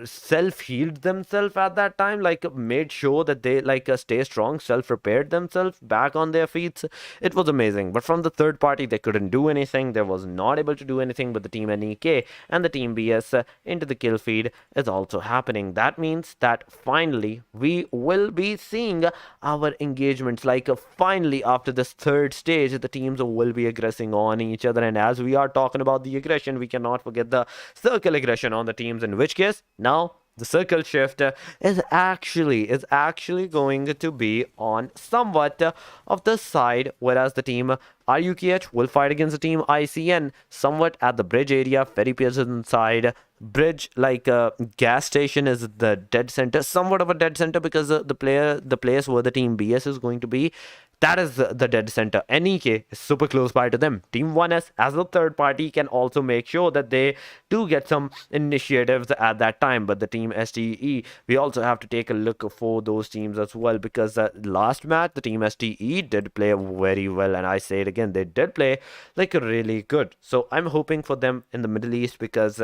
self-healed themselves at that time, like made sure that they like stay strong, self-repaired themselves back on their feet, it was amazing. But from the third party, they couldn't do anything. They was not able to do anything. But the Team NEK and the Team BS into the kill feed is also happening. That means that finally we will be seeing our engagements, like finally after this third stage, the teams will be aggressing on each other. And as we are talking about the aggression, we cannot forget the circle aggression on the teams, in which case now the circle shift is actually going to be on somewhat of the side, whereas the Team RUKH will fight against the Team ICN somewhat at the bridge area. Ferry Pearson side bridge, like gas station, is the dead center, somewhat of a dead center, because the place where the Team BS is going to be, That is the dead center. NEK is super close by to them. Team 1S, as a third party, can also make sure that they do get some initiatives at that time. But the team STE, we also have to take a look for those teams as well, because last match, the team STE did play very well. And I say it again, they did play like really good. So I'm hoping for them in the Middle East, because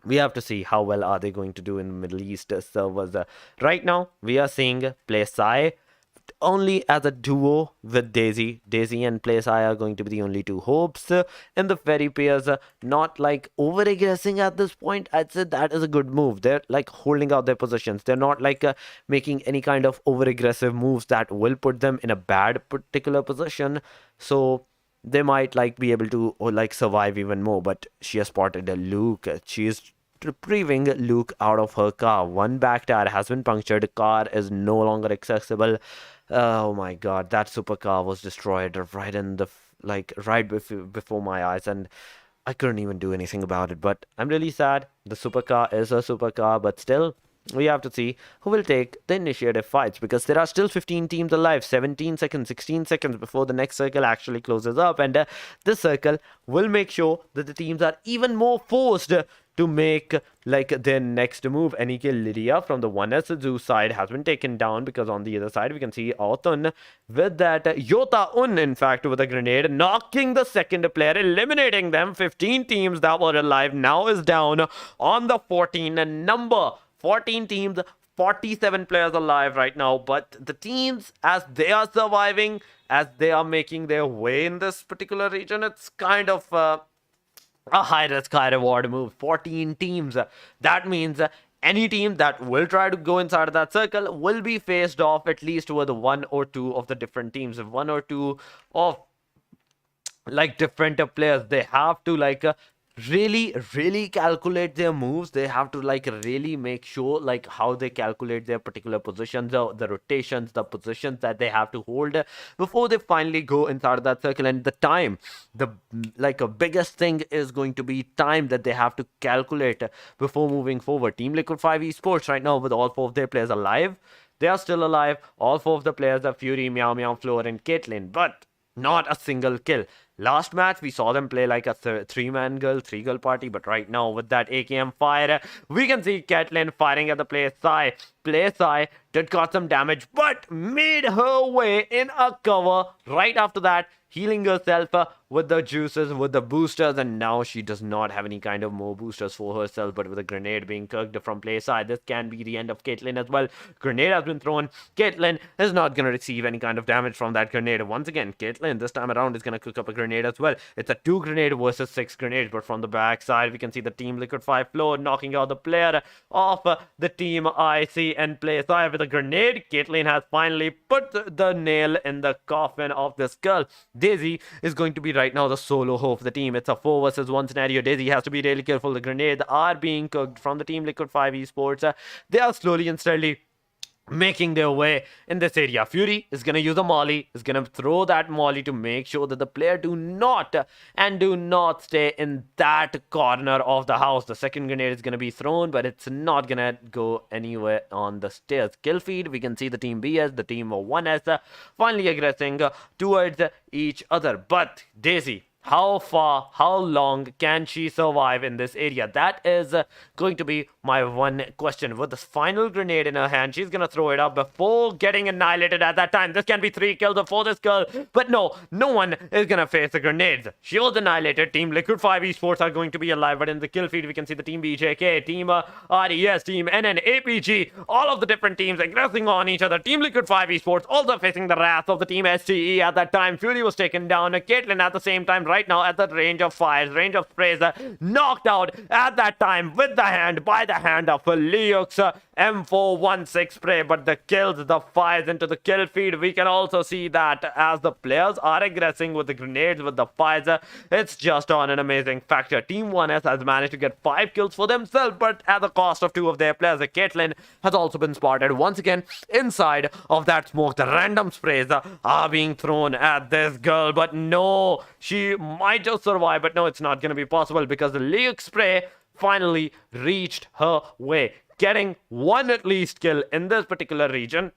we have to see how well are they going to do in the Middle East servers. Right now, we are seeing Play Sai only as a duo with Daisy. Daisy and PlaySci are going to be the only two hopes in the Ferry pairs. Not like over aggressing at this point. I'd say that is a good move. They're like holding out their positions. They're not like making any kind of over aggressive moves that will put them in a bad particular position. So they might like be able to like survive even more. But she has spotted a Luke. She's retrieving Luke out of her car. One back tire has been punctured. The car is no longer accessible. Oh my god, that supercar was destroyed right in the right before my eyes, and I couldn't even do anything about it. But I'm really sad. The supercar is a supercar, but still, we have to see who will take the initiative fights, because there are still 15 teams alive. 17 seconds, 16 seconds before the next circle actually closes up, and this circle will make sure that the teams are even more forced to make like their next move. NEK Lydia from the 1S Zoo side has been taken down, because on the other side we can see Autun with that Yota Un, in fact, with a grenade, knocking the second player, eliminating them. 15 teams that were alive now is down on the 14 number. 14 teams, 47 players alive right now. But the teams, as they are surviving, as they are making their way in this particular region, it's kind of a high risk, high reward move. 14 teams. That means any team that will try to go inside of that circle will be faced off at least with one or two of the different teams. One or two of like different players. They have to like really calculate their moves. They have to like really make sure like how they calculate their particular positions, the rotations, the positions that they have to hold before they finally go inside of that circle. And the time, the like a biggest thing is going to be time that they have to calculate before moving forward. Team Liquid5 Esports right now, with all 4 of their players alive, they are still alive. All 4 of the players are Fury, Meow Meow, Floor and Caitlyn, but not a single kill. Last match, we saw them play like a 3-man girl, 3-girl party. But right now, with that AKM fire, we can see Caitlyn firing at the PlaySci. PlaySci did got some damage, but made her way in a cover right after that, healing herself with the juices, with the boosters, and now she does not have any kind of more boosters for herself. But with a grenade being cooked from PlaySci, this can be the end of Caitlyn as well. Grenade has been thrown. Caitlyn is not going to receive any kind of damage from that grenade. Once again, Caitlyn this time around is going to cook up a grenade as well. It's a 2 grenade versus 6 grenades, but from the back side, we can see the team Liquid5 Floor knocking out the player of the team IC and PlaySci with a grenade. Caitlyn has finally put the nail in the coffin of this girl. Daisy is going to be right now the solo hope of the team. It's a 4 versus 1 scenario. Daisy has to be really careful. The grenades are being cooked from the team Liquid5 Esports. They are slowly and steadily making their way in this area. Fury is going to use a molly, is going to throw that molly to make sure that the player do not stay in that corner of the house. The second grenade is going to be thrown, but it's not going to go anywhere on the stairs. Kill feed, we can see the team BS, the team 1S finally aggressing towards each other. But Daisy, how far, how long can she survive in this area? That is going to be my one question. With this final grenade in her hand, she's going to throw it up before getting annihilated at that time. This can be 3 kills for this girl. But no one is going to face the grenades. She was annihilated. Team Liquid5 Esports are going to be alive. But in the kill feed, we can see the team BJK, team RES, team NN, APG, all of the different teams aggressing on each other. Team Liquid5 Esports also facing the wrath of the team STE at that time. Fury was taken down. Caitlyn at the same time right now at the range of fires, range of sprays, knocked out at that time with the hand, by the hand of Leox M416 spray. But the kills, the fires into the kill feed, we can also see that as the players are aggressing with the grenades, with the fires, it's just on an amazing factor. Team 1S has managed to get 5 kills for themselves, but at the cost of 2 of their players. Caitlyn has also been spotted once again inside of that smoke. The random sprays are being thrown at this girl, but no, she might just survive, but no, it's not going to be possible, because the Leox spray finally reached her way, getting 1 at least kill in this particular region.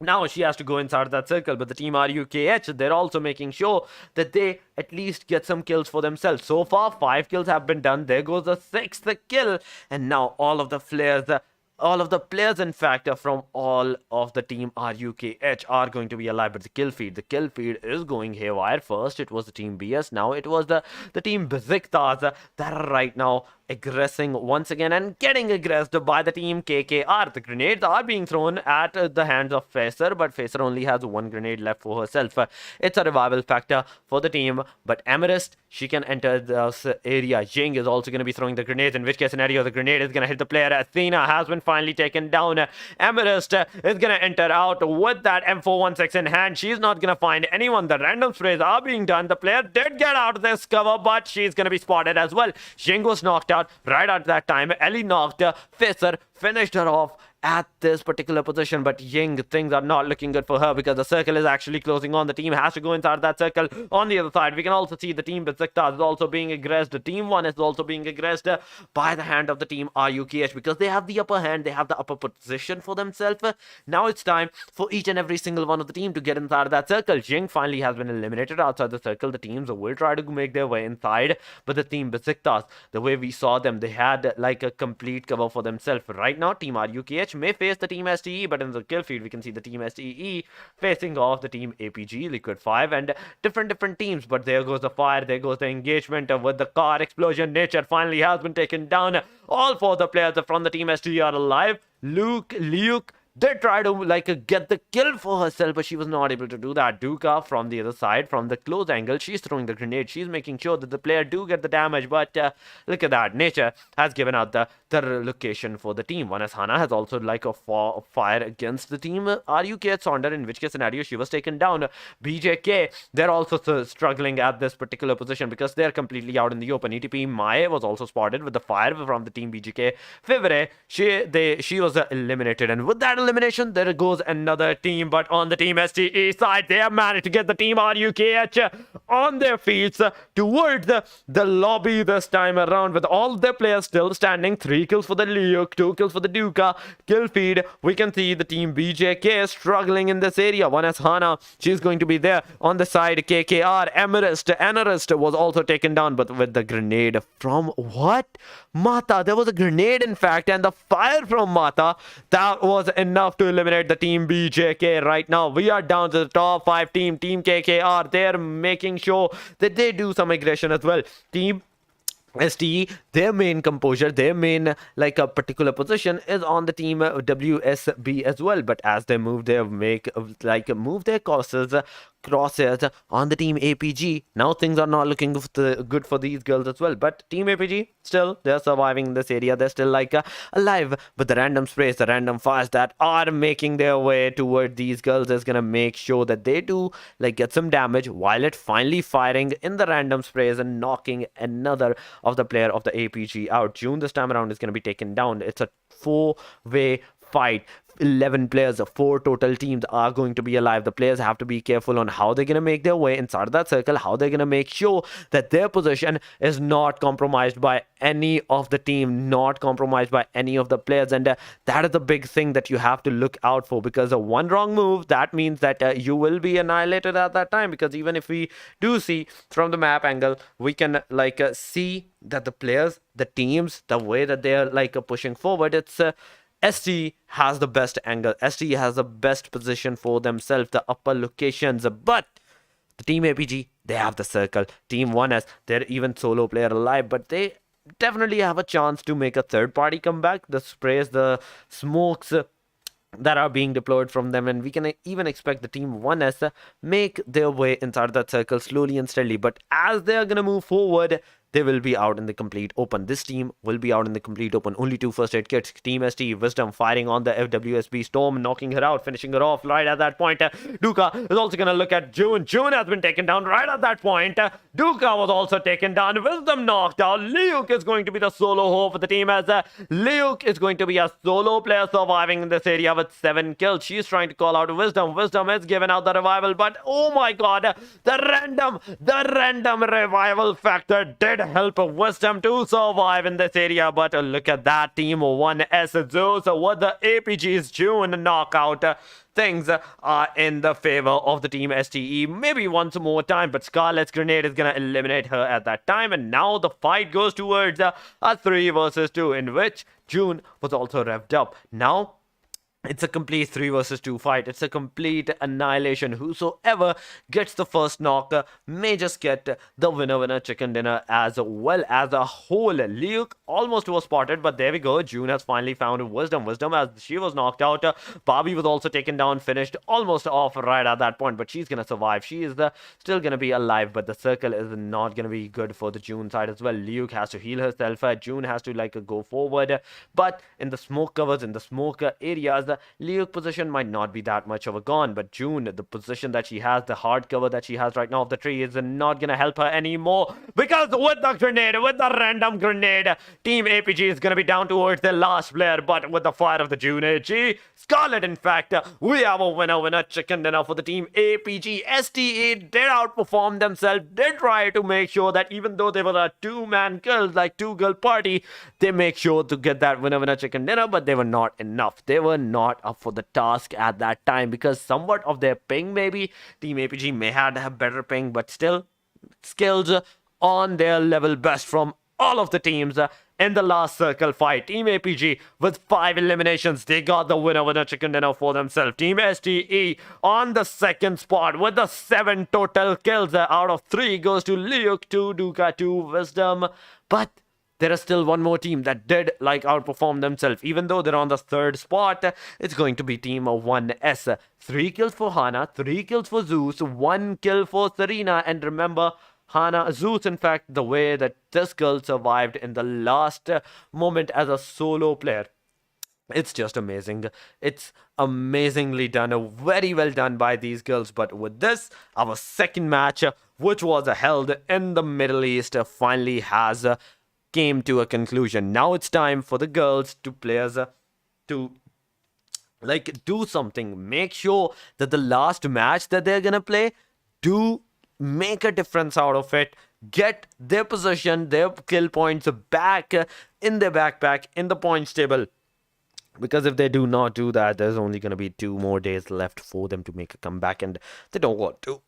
Now she has to go inside that circle, but the team RUKH, they're also making sure that they at least get some kills for themselves. So far, 5 kills have been done. There goes the 6th kill, and now all of the players, in fact, from all of the team RUKH are going to be alive. But the kill feed is going haywire. First, it was the team BS. Now it was the team Beşiktaş that are right now aggressing once again and getting aggressed by the team KKR. The grenades are being thrown at the hands of Facer, but Facer only has 1 grenade left for herself. It's a revival factor for the team, but Amethyst, she can enter this area. Ying is also going to be throwing the grenades, in which case scenario the grenade is going to hit the player. Athena has been finally taken down. Amethyst is going to enter out with that M416 in hand. She's not going to find anyone. The random sprays are being done. The player did get out of this cover, but she's going to be spotted as well. Ying was knocked out right at that time. Ellie knocked Facer, finished her off at this particular position, but Ying, things are not looking good for her because the circle is actually closing on. The team has to go inside that circle. On the other side, we can also see the team Beşiktaş is also being aggressed. The team 1 is also being aggressed by the hand of the team RUKH because they have the upper hand, they have the upper position for themselves. Now it's time for each and every single one of the team to get inside that circle. Ying finally has been eliminated outside the circle. The teams will try to make their way inside, but the team Beşiktaş, the way we saw them, they had like a complete cover for themselves. Right now, team RUKH may face the team STE, but in the kill feed we can see the team STE facing off the team APG, Liquid5, and different teams. But there goes the fire, there goes the engagement with the car explosion. Nature finally has been taken down. All 4 of the players from the team STE are alive. Liuk did try to get the kill for herself, but she was not able to do that. Duka from the other side, from the close angle, she's throwing the grenade. She's making sure that the player do get the damage, but look at that. Nature has given out the location for the team. One as Hana has also a fire against the team RUKH Sonder, in which case scenario she was taken down. BJK, they're also struggling at this particular position because they're completely out in the open. ETP Mae was also spotted with the fire from the team BJK. Fivre, she was eliminated, and with that elimination, there goes another team. But on the team STE side, they have managed to get the team RUKH on their feet towards the lobby this time around, with all their players still standing. 3 kills for the Liuk, 2 kills for the Duka. Kill feed, we can see the team BJK struggling in this area. One is Hana, she's going to be there on the side. KKR, Analyst was also taken down, but with the grenade from what? Mata. There was a grenade, in fact, and the fire from Mata, that was enough to eliminate the team BJK. Right now, we are down to the top 5 team. Team KKR, they're making sure that they do some aggression as well. Team STE, their main composure, their main a particular position is on the team WSB as well. But as they move their move their crosshairs on the team APG, now things are not looking good for these girls as well. But team APG, still they're surviving in this area. They're still alive. But the random sprays, the random fires that are making their way toward these girls is gonna make sure that they do get some damage while it finally firing in the random sprays and knocking another of the player of the APG out. June this time around is going to be taken down. It's a 4-way fight. 11 players, 4 total teams are going to be alive. The players have to be careful on how they're going to make their way inside that circle, how they're going to make sure that their position is not compromised by any of the team, not compromised by any of the players. And that is the big thing that you have to look out for, because one wrong move, that means that you will be annihilated at that time. Because even if we do see from the map angle, we can see that the players, the teams, the way that they're pushing forward, it's ST has the best angle. ST has the best position for themselves, the upper locations. But the team APG, they have the circle. Team 1S, they're even solo player alive, but they definitely have a chance to make a third party comeback. The sprays, the smokes that are being deployed from them, and we can even expect the team 1S make their way inside that circle slowly and steadily. But as they are gonna move forward, they will be out in the complete open. This team will be out in the complete open. Only 2 first aid kits. Team ST, Wisdom firing on the FWSB Storm, knocking her out, finishing her off right at that point. Duka is also going to look at June. June has been taken down right at that point. Duka was also taken down. Wisdom knocked out. Liuk is going to be the solo hoe for the team, as Liuk is going to be a solo player surviving in this area with 7 kills. She's trying to call out Wisdom. Wisdom is given out the revival, but oh my god, the random revival factor did did help Wisdom to survive in this area, but look at that team 1S Zeus with the APG's June knockout. Things are in the favor of the team STE maybe once more time, but Scarlet's grenade is gonna eliminate her at that time, and now the fight goes towards a 3 versus 2 in which June was also revved up. Now it's a complete 3 versus 2 fight. It's a complete annihilation. Whosoever gets the first knock may just get the winner chicken dinner as well as a whole. Luke almost was spotted, but there we go. June has finally found Wisdom. Wisdom, as she was knocked out. Barbie was also taken down, finished almost off right at that point, but she's gonna survive. She is still gonna be alive, but the circle is not gonna be good for the June side as well. Luke has to heal herself. June has to go forward, but in the smoke covers, in the smoke areas, the Luke position might not be that much of a gone, but June, the position that she has, the hard cover that she has right now of the tree is not gonna help her anymore, because with the grenade, with the random grenade, Team APG is gonna be down towards their last player, but with the fire of the June AG, Scarlet, in fact, we have a winner chicken dinner for the Team APG. STA did outperform themselves, did try to make sure that even though they were a two-man kill, like two-girl party, they make sure to get that winner chicken dinner, but they were not enough. They were not up for the task at that time because somewhat of their ping, maybe Team APG may have better ping, but still skills on their level best from all of the teams in the last circle fight. Team APG with 5 eliminations, they got the winner chicken dinner for themselves. Team STE on the second spot with the 7 total kills. Out of 3 goes to Luke, 2 Duka, 2 Wisdom, but there is still one more team that did outperform themselves. Even though they're on the third spot, it's going to be Team 1S. 3 kills for Hana, 3 kills for Zeus, 1 kill for Serena. And remember, Zeus, in fact, the way that this girl survived in the last moment as a solo player, it's just amazing. It's amazingly done. Very well done by these girls. But with this, our second match, which was held in the Middle East, finally has came to a conclusion. Now it's time for the girls to players to do something. Make sure that the last match that they're gonna play, do make a difference out of it. Get their position, their kill points back in their backpack in the points table. Because if they do not do that, there's only gonna be 2 more days left for them to make a comeback, and they don't want to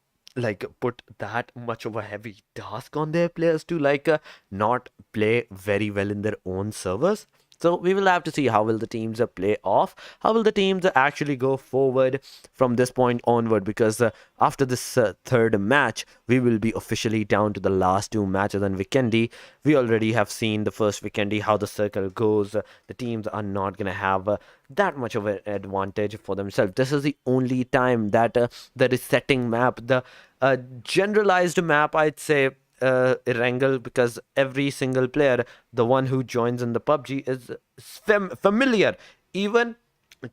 put that much of a heavy task on their players to not play very well in their own servers. So we will have to see how will the teams play off, how will the teams actually go forward from this point onward, because after this third match, we will be officially down to the last 2 matches. And Weekendy, we already have seen the first Weekendy, how the circle goes. The teams are not going to have that much of an advantage for themselves. This is the only time that the resetting map, the generalized map, I'd say, Erangel, because every single player, the one who joins in the PUBG, is familiar. Even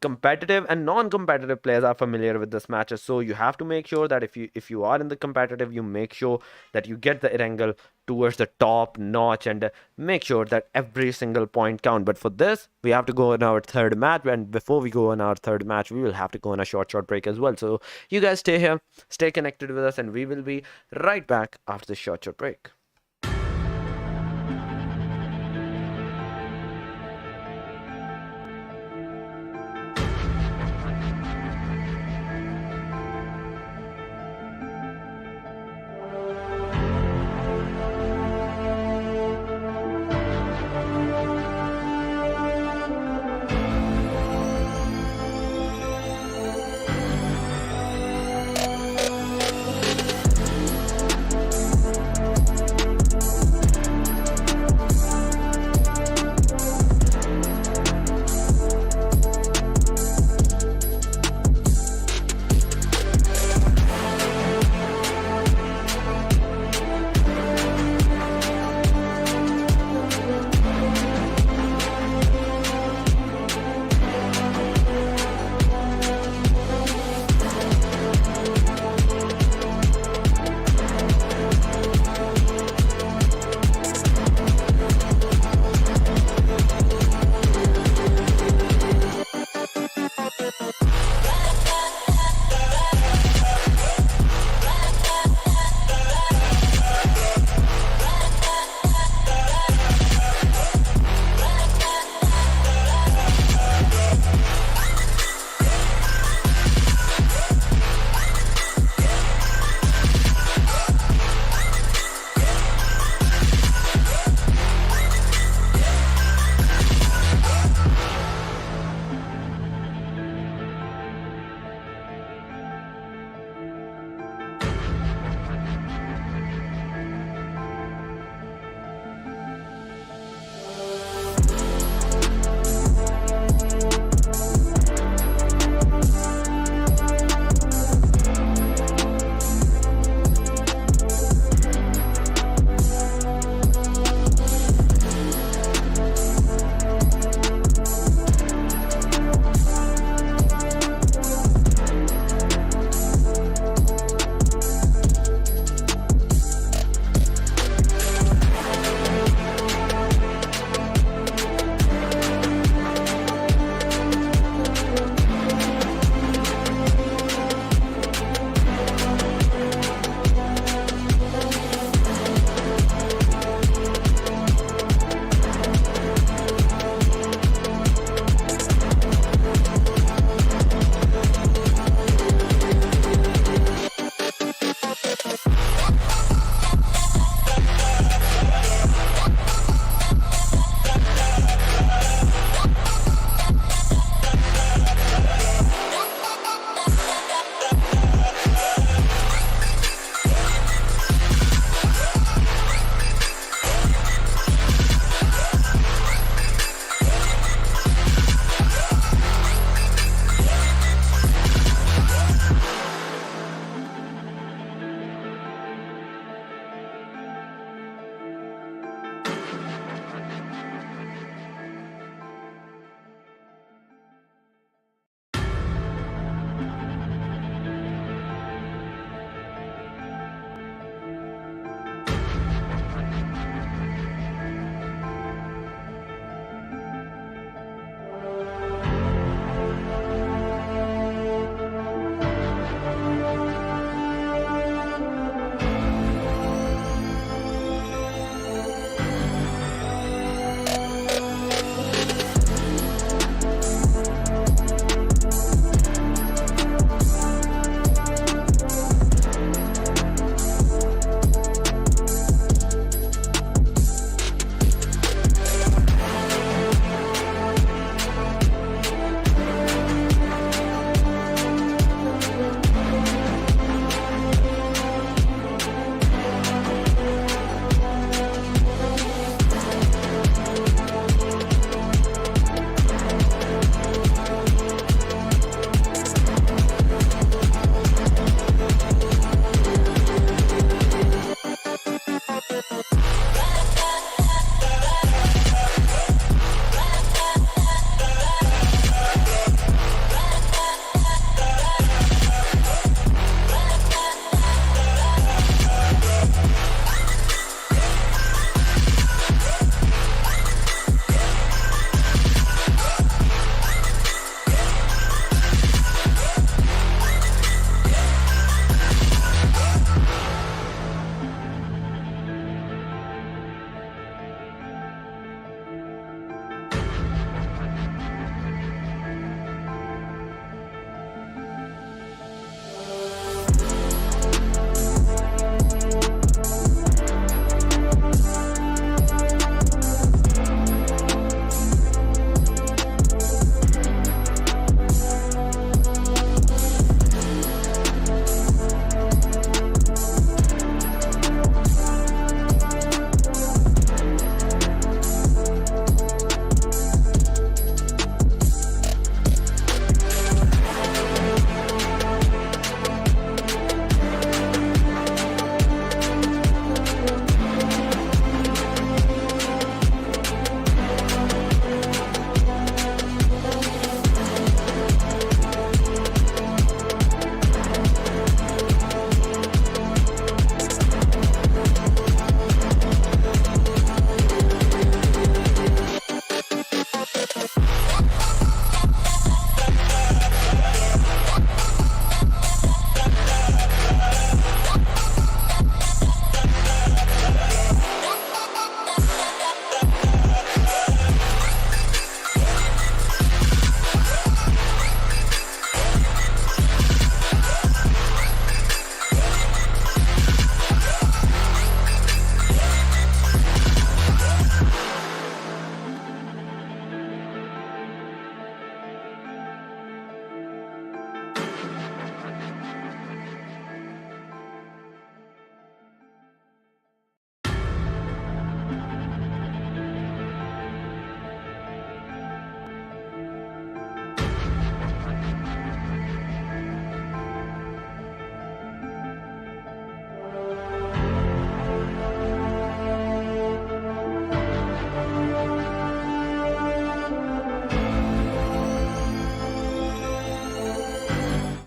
competitive and non-competitive players are familiar with this matches. So you have to make sure that if you are in the competitive, you make sure that you get the Erangel towards the top notch and make sure that every single point count. But for this, we have to go on our third match, and before we go on our third match, we will have to go on a short break as well. So you guys stay here, stay connected with us, and we will be right back after this short break.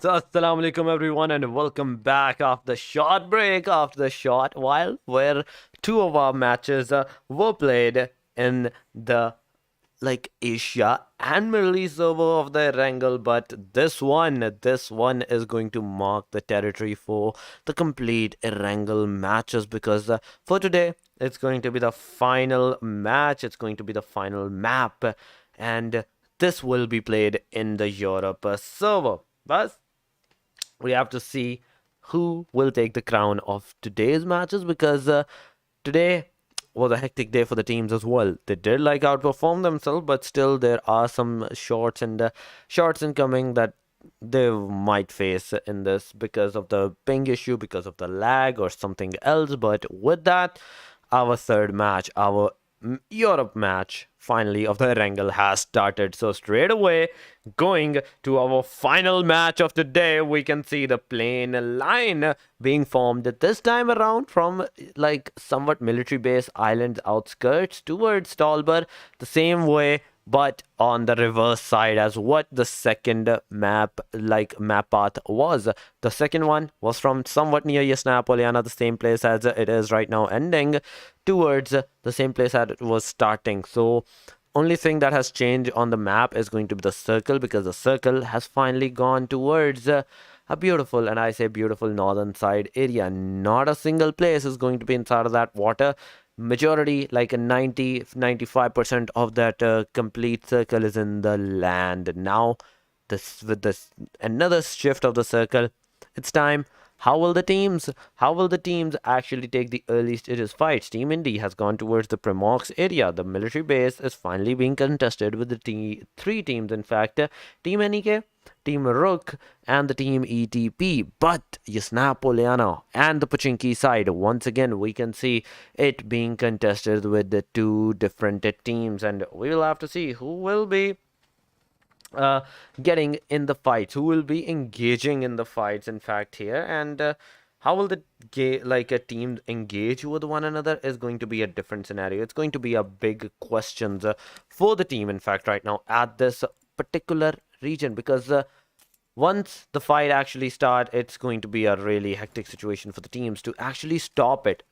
So, assalamu alaikum everyone, and welcome back after the short break, after the short while, where two of our matches were played in the Asia and Middle East server of the Erangel, but this one is going to mark the territory for the complete Erangel matches because for today it's going to be the final match, it's going to be the final map, and this will be played in the Europe server. But we have to see who will take the crown of today's matches because today was a hectic day for the teams as well. They did outperform themselves, but still there are some shorts incoming that they might face in this because of the ping issue, because of the lag or something else. But with that, our third match, our Europe match, finally, of the Erangel has started. So straight away, going to our final match of the day, we can see the plane line being formed this time around from somewhat military base island outskirts towards Stalwart, the same way but on the reverse side as what the second map path was. The second one was from somewhat near Yasna Poliana, the same place as it is right now, ending towards the same place as it was starting. So only thing that has changed on the map is going to be the circle, because the circle has finally gone towards a beautiful, and I say beautiful, northern side area. Not a single place is going to be inside of that water. Majority, like a 95% of that complete circle is in the land. Now this, with this another shift of the circle, it's time. How will the teams actually take the early stages fights? Team Indy has gone towards the Premox area. The military base is finally being contested with the three teams, in fact. Team NEK, Team Rukh, and the Team ETP. But Yasna Poliana and the Pachinki side, once again, we can see it being contested with the two different teams. And we will have to see who will be getting in the fights, who will be engaging in the fights, in fact, here. And how will the teams engage with one another is going to be a different scenario. It's going to be a big questions for the team, in fact, right now at this particular region, because once the fight actually start, it's going to be a really hectic situation for the teams to actually stop it.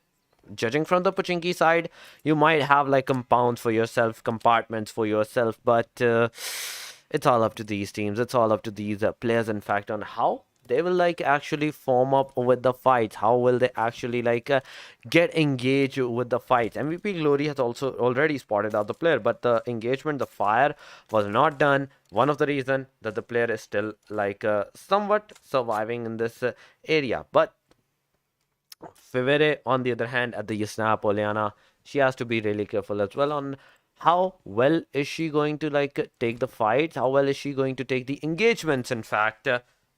Judging from the Pachinki side, you might have compounds for yourself, compartments for yourself, but it's all up to these teams. It's all up to these players, in fact, on how they will actually form up with the fights. How will they actually get engaged with the fights? MVP Glory has also already spotted out the player, but the engagement, the fire was not done. One of the reason that the player is still somewhat surviving in this area. But Fivere, on the other hand, at the Yasna Poliana, she has to be really careful as well on how well is she going to take the fights, how well is she going to take the engagements, in fact,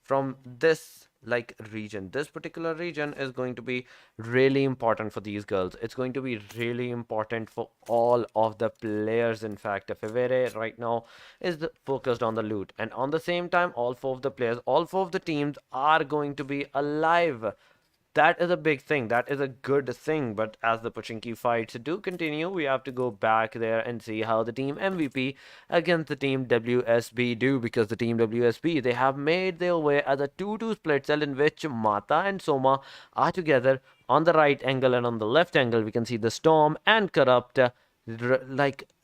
from this region. This particular region is going to be really important for these girls. It's going to be really important for all of the players, in fact. Fivere right now is focused on the loot, and on the same time, all four of the players, all four of the teams are going to be alive. That is a big thing. That is a good thing. But as the Pachinki fights do continue, we have to go back there and see how the team MVP against the team WSB do. Because the team WSB, they have made their way as a 2-2 split cell in which Mata and Soma are together on the right angle, and on the left angle we can see the Storm and Corrupt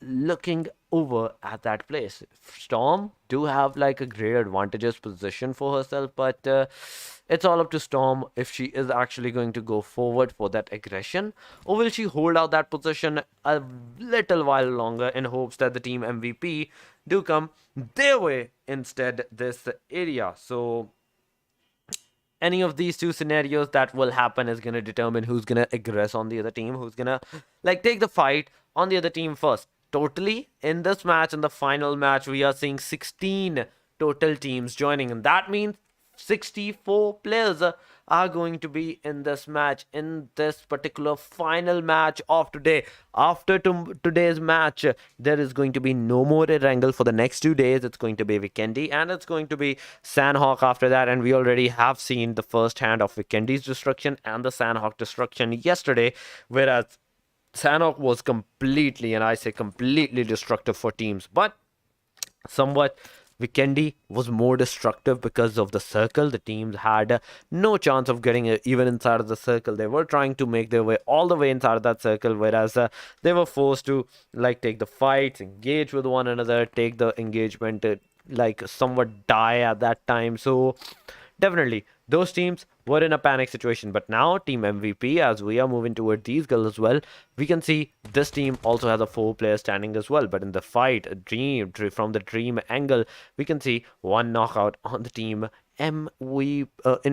looking over at that place. Storm do have a great advantageous position for herself, but it's all up to Storm if she is actually going to go forward for that aggression, or will she hold out that position a little while longer in hopes that the team MVP do come their way instead this area. So any of these two scenarios that will happen is going to determine who's going to aggress on the other team, who's going to take the fight on the other team first. Totally, in this match, in the final match, we are seeing 16 total teams joining, and that means 64 players are going to be in this match, in this particular final match of today. After today's match, there is going to be no more Erangel for the next 2 days. It's going to be Vikendi, and it's going to be Sandhawk after that, and we already have seen the first hand of Vikendi's destruction and the Sandhawk destruction yesterday, whereas Sandhawk was completely, and I say completely, destructive for teams, but somewhat Vikendi was more destructive because of the circle. The teams had no chance of getting even inside of the circle. They were trying to make their way all the way inside of that circle, whereas they were forced to like take the fights, engage with one another, take the engagement, like somewhat die at that time. So definitely, those teams were in a panic situation. But now, Team MVP, as we are moving toward these girls as well, we can see this team also has a 4-player standing as well. But in the fight, from the Dream angle, we can see one knockout on the team in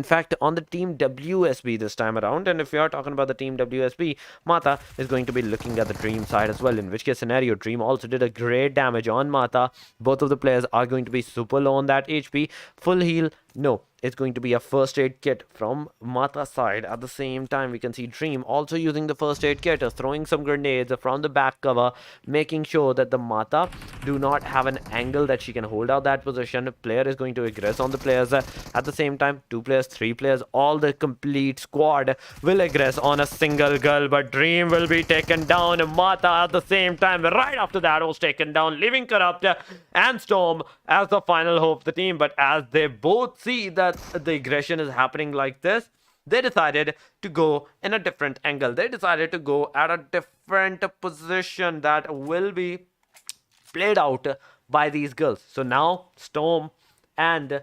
fact, on the team WSB this time around. And if we are talking about the team WSB, Mata is going to be looking at the Dream side as well, in which case scenario, Dream also did a great damage on Mata. Both of the players are going to be super low on that HP. Full heal, no. It's going to be a first aid kit from Mata's side. At the same time, we can see Dream also using the first aid kit, throwing some grenades from the back cover, making sure that the Mata do not have an angle that she can hold out that position. Player is going to aggress on the players. At the same time, 2 players, 3 players, all the complete squad will aggress on a single girl, but Dream will be taken down. Mata at the same time, right after that, was taken down, leaving Corrupt and Storm as the final hope of the team. But as they both see that the aggression is happening like this, they decided to go in a different angle. They decided to go at a different position that will be played out by these girls. So now Storm and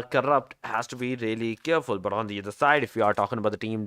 Corrupt has to be really careful. But on the other side, if we are talking about the team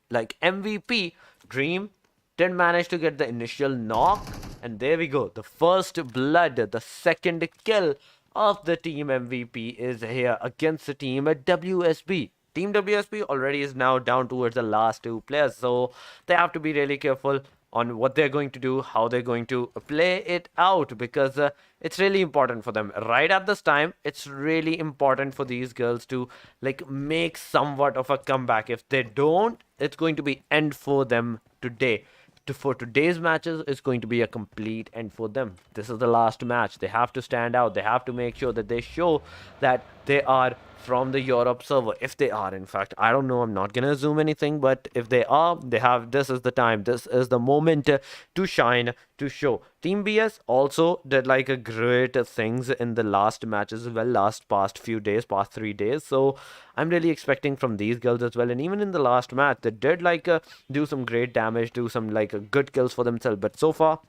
like MVP, Dream did manage to get the initial knock, and there we go. The first blood, the second kill of the team MVP is here against the team at WSB. Team WSB already is now down towards the last 2 players, so they have to be really careful on what they're going to do, how they're going to play it out, because it's really important for them. Right at this time, it's really important for these girls to like make somewhat of a comeback. If they don't, it's going to be end for them today. For today's matches, it's going to be a complete end for them. This is the last match. They have to stand out. They have to make sure that they show that they are from the Europe server. If they are, in fact, I don't know, I'm not gonna assume anything, but if they are, they have, this is the time, this is the moment to shine, to show. Team BS also did like a great things in the last matches as well, past 3 days, so I'm really expecting from these girls as well. And even in the last match, they did like do some great damage, do some like good kills for themselves. But so far,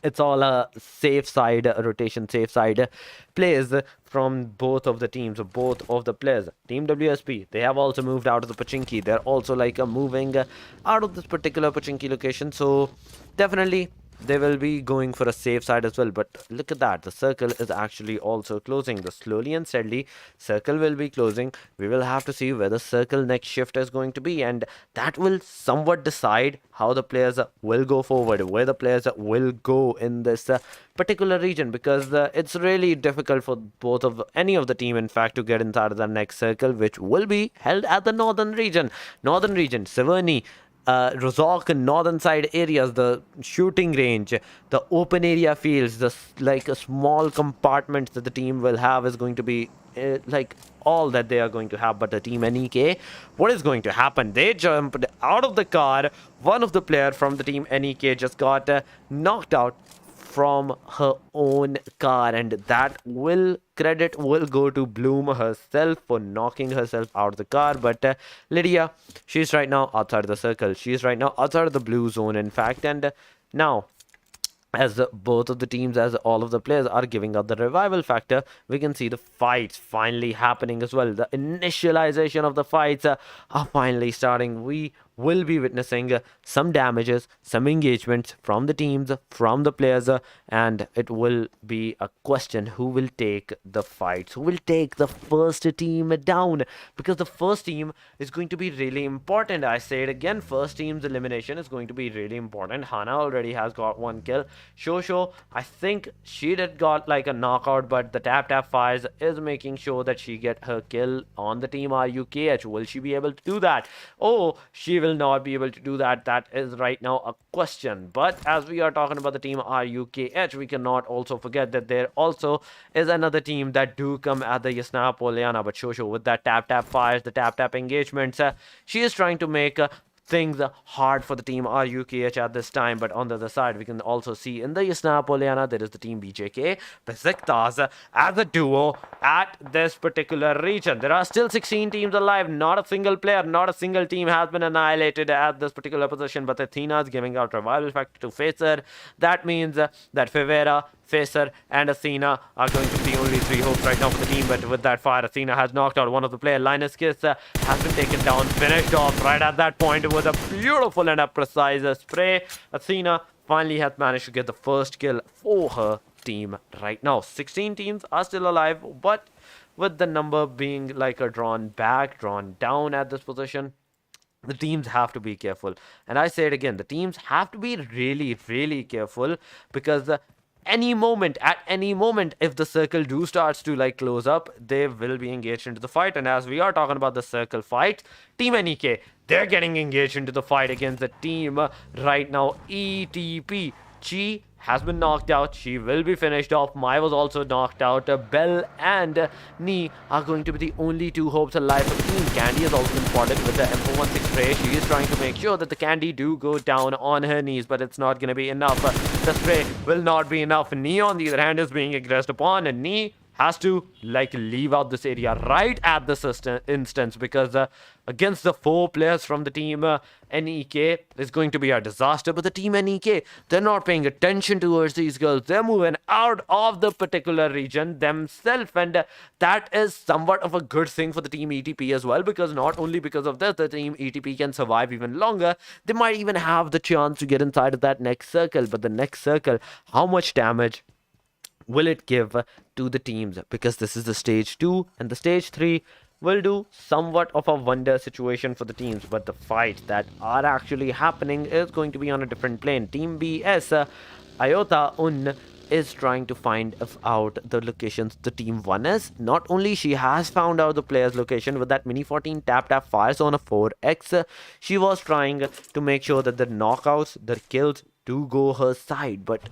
it's all a safe side rotation, safe side plays from both of the teams, or both of the players. Team WSP, they have also moved out of the Pachinki. They're also like moving out of this particular Pachinki location. So definitely they will be going for a safe side as well. But look at that, the circle is actually also closing. The slowly and steadily circle will be closing. We will have to see where the circle next shift is going to be, and that will somewhat decide how the players will go forward, where the players will go in this particular region, because it's really difficult for both of any of the team, in fact, to get inside of the next circle, which will be held at the northern region. Severny, Rozok, northern side areas, the shooting range, the open area fields, the like a small compartment that the team will have is going to be like all that they are going to have. But the team NEK, what is going to happen? They jumped out of the car. One of the player from the team NEK just got knocked out from her own car, and that credit will go to Bloom herself for knocking herself out of the car. But Lydia, she's right now outside of the circle. She's right now outside of the blue zone, in fact. And now, as both of the teams, as all of the players are giving up the revival factor, we can see the fights finally happening as well. The initialization of the fights are finally starting. We will be witnessing some damages, some engagements from the teams, from the players, and it will be a question who will take the fights, who will take the first team down, because the first team is going to be really important. I say it again, first team's elimination is going to be really important. Hana already has got 1 kill. Shosho, I think she did got like a knockout, but the tap fires is making sure that she get her kill on the team RUKH. Will she be able to do that? Oh, she will not be able to do that. That is right now a question. But as we are talking about the team RUKH, we cannot also forget that there also is another team that do come at the Yasna Poliana. But Shosho, with that tap fires, the tap engagements, she is trying to make things hard for the team RUKH at this time. But on the other side, we can also see in the Yasna Poliana, there is the team BJK, Beşiktaş as a duo at this particular region. There are still 16 teams alive. Not a single player, not a single team has been annihilated at this particular position. But Athena is giving out revival factor to Facer. That means that Fivera, Facer and Athena are going to be only 3 hopes right now for the team. But with that fire, Athena has knocked out one of the players. Linus Kiss has been taken down, finished off right at that point with a beautiful and a precise spray. Athena finally has managed to get the first kill for her team right now. 16 teams are still alive, but with the number being like a drawn back, drawn down at this position, the teams have to be careful. And I say it again, the teams have to be really, really careful, because at any moment, if the circle do starts to like close up, they will be engaged into the fight. And as we are talking about the circle fight, Team NEK, they're getting engaged into the fight against the team right now, ETP. Chi has been knocked out. She will be finished off. Mai was also knocked out. Bell and Ni are going to be the only 2 hopes alive for the team. Candy has also been spotted with the M416 spray. She is trying to make sure that the Candy do go down on her knees, but it's not going to be enough. The spray will not be enough. Ni, on the other hand, is being aggressed upon, and Ni has to like leave out this area right at this instance, because against the 4 players from the team NEK is going to be a disaster. But the team NEK, they're not paying attention towards these girls. They're moving out of the particular region themselves, and that is somewhat of a good thing for the team ETP as well, because not only because of this, the team ETP can survive even longer. They might even have the chance to get inside of that next circle. But the next circle, how much damage will it give to the teams? Because this is the stage 2, and the stage 3 will do somewhat of a wonder situation for the teams. But the fight that are actually happening is going to be on a different plane. Team BS, Iota Un is trying to find out the locations the team 1 is. Not only she has found out the player's location with that mini 14 tap fires on a 4x, she was trying to make sure that the knockouts, the kills do go her side. But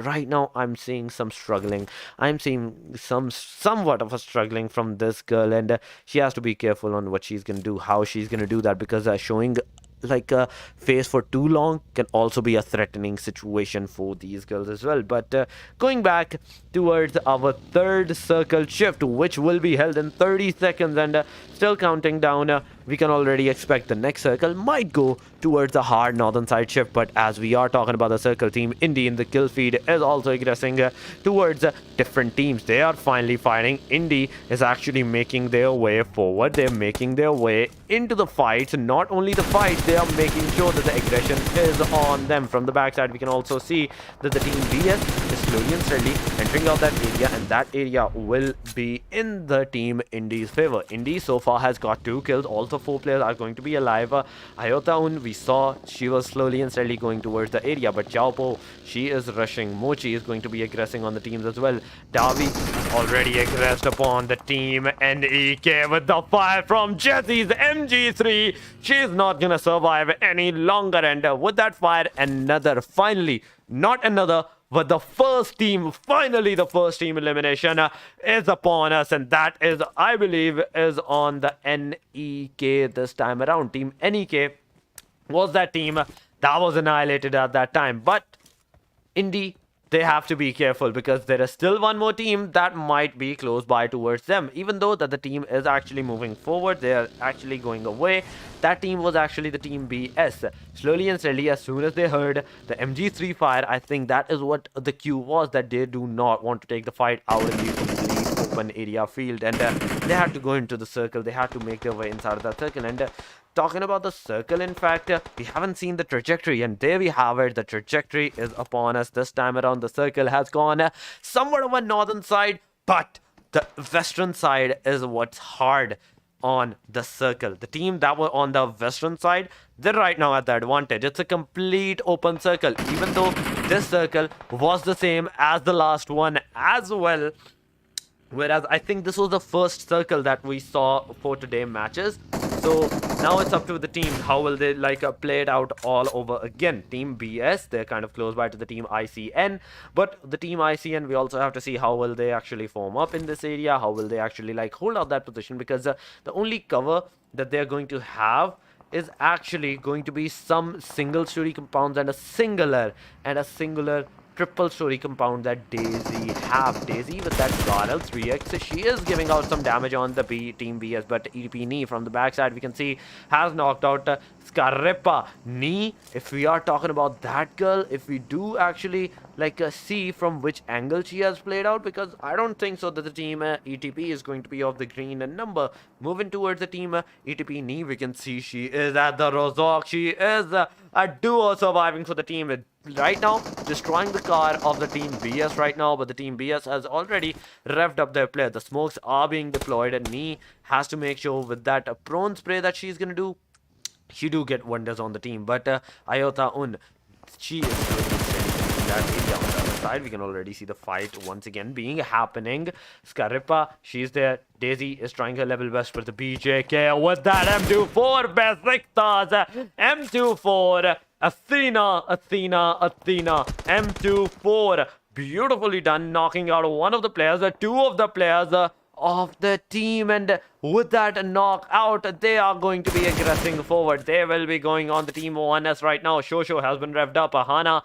right now I'm seeing some struggling. I'm seeing somewhat of a struggling from this girl, and she has to be careful on what she's gonna do, how she's gonna do that, because showing like a face for too long can also be a threatening situation for these girls as well. But going back towards our 3rd circle shift, which will be held in 30 seconds, and still counting down, we can already expect the next circle might go towards the hard northern side shift. But as we are talking about the circle, team Indy in the kill feed is also aggressing towards different teams. They are finally fighting. Indy is actually making their way forward. They're making their way into the fights. Not only the fights, they are making sure that the aggression is on them. From the backside, we can also see that the team BS is slowly and steadily entering out that area, and that area will be in the team Indy's favor. Indy so far has got 2 kills. Also 4 players are going to be alive. Iota Un, we saw she was slowly and steadily going towards the area, but Xiaopo, she is rushing. Mochi is going to be aggressing on the teams as well. Davi already aggressed upon the team NEK with the fire from Jessie's MG3. She's not gonna survive any longer, and with that fire, finally, not another, but the first team, finally the first team elimination is upon us, and that is, I believe, is on the NEK this time around. Team NEK was that team that was annihilated at that time. But Indy, they have to be careful, because there is still one more team that might be close by towards them. Even though that the team is actually moving forward, they are actually going away. That team was actually the team BS. Slowly and steadily, as soon as they heard the MG3 fire, I think that is what the cue was, that they do not want to take the fight out in the complete open area field, and they had to go into the circle. They had to make their way inside of that circle. And talking about the circle, in fact, we haven't seen the trajectory, and there we have it. The trajectory is upon us this time around. The circle has gone somewhat of a northern side, but the western side is what's hard on the circle. The team that were on the western side, they're right now at the advantage. It's a complete open circle, even though this circle was the same as the last one as well. Whereas I think this was the first circle that we saw for today matches. So now it's up to the teams. How will they play it out all over again? Team BS, they're kind of close by to the team ICN. But the team ICN, we also have to see how will they actually form up in this area. How will they actually hold out that position? Because the only cover that they're going to have is actually going to be some single story compounds and a singular triple story compound that Daisy have. Daisy with that Garl 3x, she is giving out some damage on the team BS, but EDP Knee from the backside we can see has knocked out Scarpa. Knee, if we are talking about that girl, if we do actually see from which angle she has played out, because I don't think so that the team ETP is going to be of the green number. Moving towards the team ETP Knee, we can see she is at the Rozok. She is a duo surviving for the team right now, destroying the car of the team BS right now, but the team BS has already revved up their player. The smokes are being deployed, and Knee has to make sure with that prone spray that she's gonna do, she do get wonders on the team. But Iota Un, she is going to be steady in that area. On the other side, we can already see the fight once again being happening. Scarpa, she's there. Daisy is trying her level best for the BJK with that M24 Beşiktaş. M24 Athena, M24. Beautifully done, knocking out one of the players, two of the players of the team, and with that knockout, they are going to be aggressing forward. They will be going on the team 1S right now. Shosho has been revved up. Hana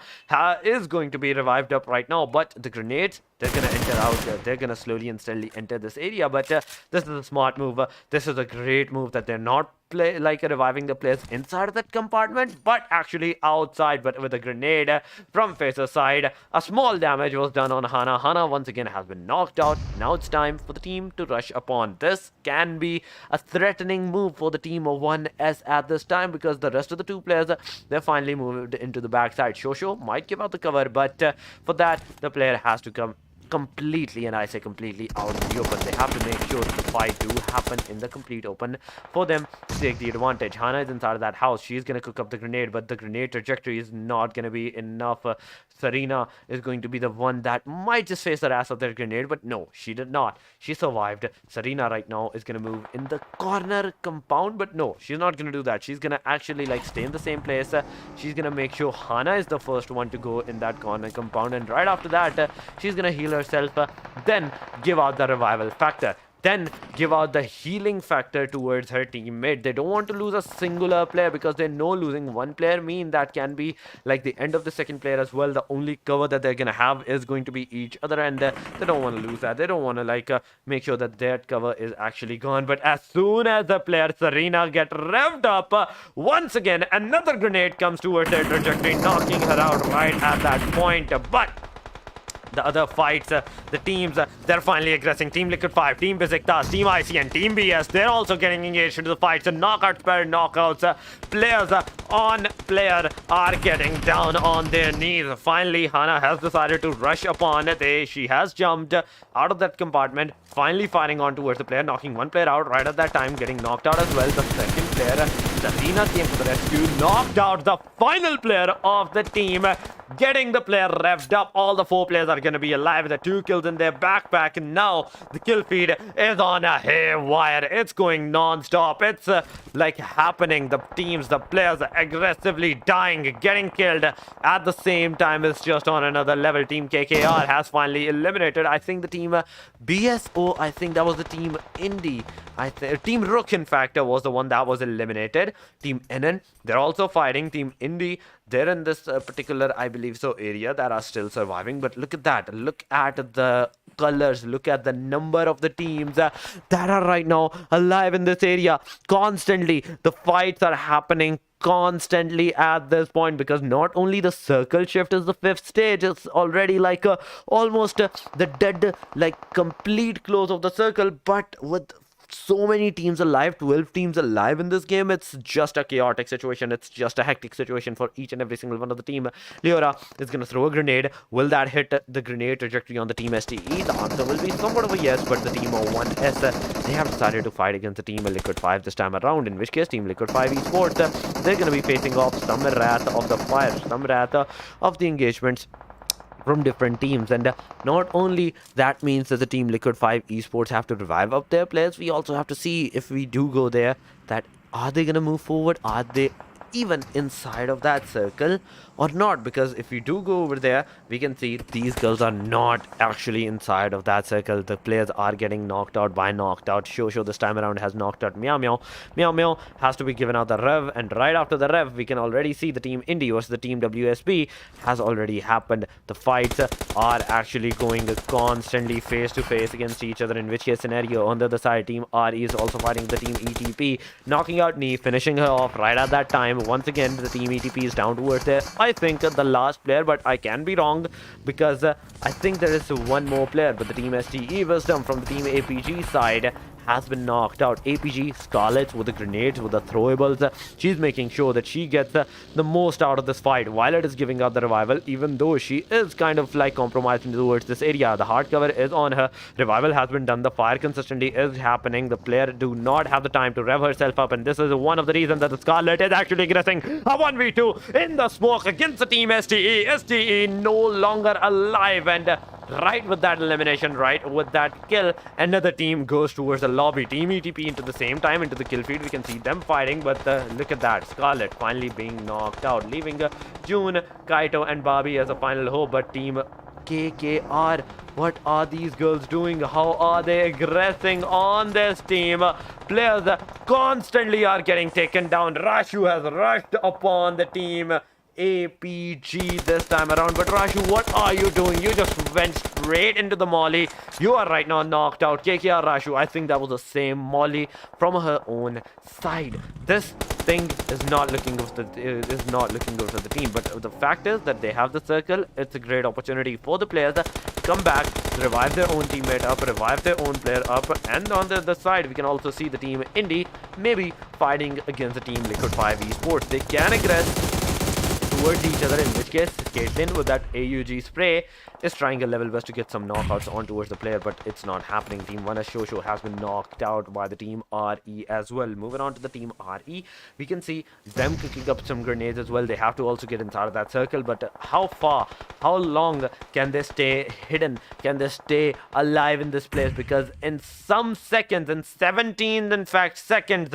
is going to be revived up right now, but the grenades, they're going to enter out. They're going to slowly and steadily enter this area, but this is a smart move. This is a great move that they're not reviving the players inside of that compartment, but actually outside. But with a grenade from Facer's side, a small damage was done on Hana. Hana once again has been knocked out. Now it's time for the team to rush upon. This can be a threatening move for the team of 1S at this time, because the rest of the two players, they finally moved into the backside. Shosho might give out the cover, but for that, the player has to come completely, and I say completely, out in the open. They have to make sure that the fight do happen in the complete open for them to take the advantage. Hana is inside of that house. She's going to cook up the grenade, but the grenade trajectory is not going to be enough. Serena is going to be the one that might just face the ass of their grenade, but no, she did not. She survived. Serena right now is going to move in the corner compound, but no, she's not going to do that. She's going to actually stay in the same place. She's going to make sure Hana is the first one to go in that corner compound, and right after that, she's going to heal herself, then give out the revival factor, then give out the healing factor towards her teammate. They don't want to lose a singular player, because they know losing one player mean that can be the end of the second player as well. The only cover that they're gonna have is going to be each other, and they don't want to lose that. They don't want to make sure that their cover is actually gone. But as soon as the player Serena get revved up, once again another grenade comes towards their trajectory, knocking her out right at that point. But the other fights, the teams, they're finally aggressing. Team Liquid5, Team Beşiktaş, Team ICN, Team BS, they're also getting engaged into the fights. And knockouts per knockouts, players on player are getting down on their knees. Finally, Hana has decided to rush upon it. She has jumped out of that compartment, finally firing on towards the player, knocking one player out right at that time, getting knocked out as well. The second player, Serena, came to the rescue, knocked out the final player of the team, getting the player revved up. All the four players are going to be alive with the 2 kills in their backpack, and now the kill feed is on a haywire. It's going non-stop. It's happening. The teams, the players aggressively dying, getting killed at the same time. It's just on another level. Team KKR has finally eliminated, I think, the team BSO. I think that was the team Indy. Team Rukh, in fact, was the one that was eliminated. Team NN, they're also fighting. Team Indy, they're in this particular, I believe so, area that are still surviving. But look at that. Look at the colors. Look at the number of the teams that are right now alive in this area. Constantly, the fights are happening constantly at this point, because not only the circle shift is the 5th stage, it's already almost the dead, complete close of the circle, but with so many teams alive, 12 teams alive in this game, it's just a chaotic situation. It's just a hectic situation for each and every single one of the team. Leora is going to throw a grenade. Will that hit the grenade trajectory on the team STE? The answer will be somewhat of a yes, but the team of 1S, they have decided to fight against the team of Liquid5 this time around, in which case Team Liquid5 Esports, they're going to be facing off some wrath of the fire, some wrath of the engagements from different teams. And not only that means that the team Liquid5 Esports have to revive up their players, we also have to see, if we do go there, that are they going to move forward? Are they even inside of that circle or not, because if we do go over there, we can see these girls are not actually inside of that circle. The players are getting knocked out by knocked out. Shosho this time around has knocked out Meow Meow. Meow Meow has to be given out the rev, and right after the rev, we can already see the team Indy versus the team WSB has already happened. The fights are actually going constantly face to face against each other, in which case scenario on the other side, team RE is also fighting the team ETP, knocking out Knee, finishing her off right at that time. Once again, the team ETP is down towards there. I think the last player, but I can be wrong, because I think there is one more player, but the team STE Wisdom from the team APG side has been knocked out. APG Scarlett with the grenades, with the throwables, she's making sure that she gets the most out of this fight. Violet is giving out the revival, even though she is kind of like compromising towards this area. The hard cover is on her. Revival has been done. The fire consistency is happening. The player do not have the time to rev herself up, and this is one of the reasons that the Scarlett is actually aggressing a 1v2 in the smoke against the team STE. STE no longer alive, and right with that elimination, right with that kill, another team goes towards the lobby. Team ETP into the same time into the kill feed. We can see them fighting, but look at that. Scarlett finally being knocked out, leaving June, Kaito, and Barbie as a final hope. But team KKR, what are these girls doing? How are they aggressing on this team? Players constantly are getting taken down. Rashu has rushed upon the team APG this time around, but Rashu, what are you doing? You just went straight into the molly. You are right now knocked out. KKR Rashu, I think that was the same molly from her own side. This thing is not looking good for the team, but the fact is that they have the circle. It's a great opportunity for the players to come back, revive their own teammate up, revive their own player up, and on the other side we can also see the team Indy maybe fighting against the team Liquid5 Esports. They can aggress towards each other, in which case Caitlyn with that AUG spray is trying a level best to get some knockouts on towards the player, but it's not happening. Team 1 Shosho has been knocked out by the team RE as well. Moving on to the team RE, we can see them cooking up some grenades as well. They have to also get inside of that circle, but how far, how long can they stay hidden? Can they stay alive in this place? Because in some seconds, in 17 in fact seconds,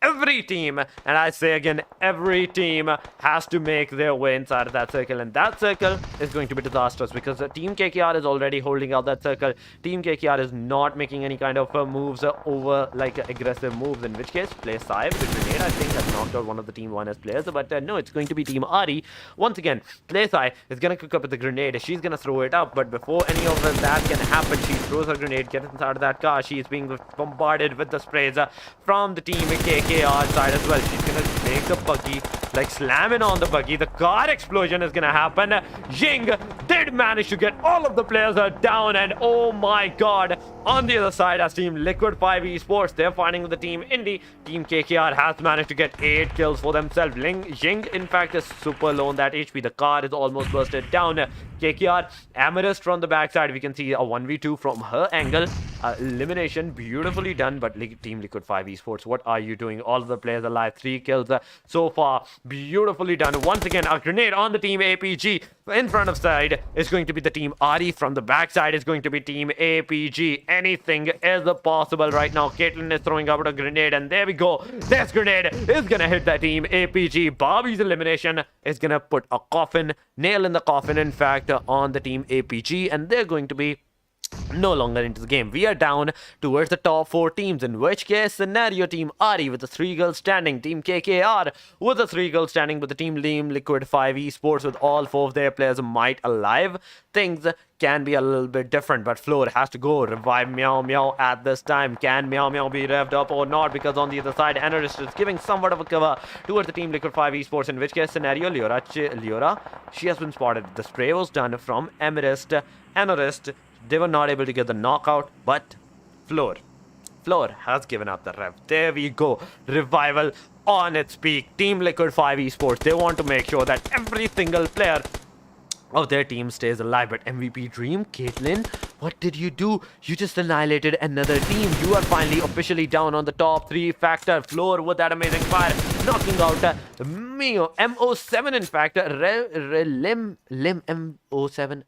every team, and I say again, every team has to make their way inside of that circle, and that circle is going to be disastrous because Team KKR is already holding out that circle. Team KKR is not making any kind of moves over like aggressive moves, in which case Play Sai with the grenade I think has knocked out one of the Team 1's players, but no, it's going to be Team RE. Once again, Play Sai is going to cook up with the grenade. She's going to throw it up, but before any of that can happen, she throws her grenade, gets inside of that car. She is being bombarded with the sprays from the Team KKR side as well. She's gonna make the buggy, like slamming on the buggy. The car explosion is gonna happen. Ying did manage to get all of the players down, and oh my god, on the other side as team Liquid5 Esports, they're fighting with the team Indy. Team KKR has managed to get 8 kills for themselves. Ying in fact is super low on that HP. The car is almost busted down. KKR Amethyst from the backside, we can see a 1v2 from her angle. Elimination beautifully done, but team Liquid5 Esports, what are you doing? All of the players alive, 3 kills so far, beautifully done. Once again, a grenade on the team APG. In front of side is going to be the team RE, from the backside is going to be team APG. Anything is possible right now. Caitlyn is throwing out a grenade, and there we go. This grenade is gonna hit the team APG. Barbie's elimination is gonna put a coffin, nail in the coffin in fact, on the team APG, and they're going to be no longer into the game. We are down towards the top 4 teams, in which case scenario team RE with the 3 girls standing, team KKR with the 3 girls standing, with the team Liquid5 Esports with all 4 of their players might alive. Things can be a little bit different, but Floor has to go revive Meow Meow at this time. Can Meow Meow be revved up or not? Because on the other side, Analyst is giving somewhat of a cover towards the team Liquid5 Esports, in which case scenario Liora, she has been spotted. The spray was done from Analyst. They were not able to get the knockout, but Floor has given up the rev. There we go. Revival on its peak. Team Liquid5 Esports, they want to make sure that every single player of their team stays alive. But MVP Dream, Caitlyn, what did you do? You just annihilated another team. You are finally officially down on the top 3 factor. Floor with that amazing fire, knocking out Mio MO7 in fact. Lim MO7.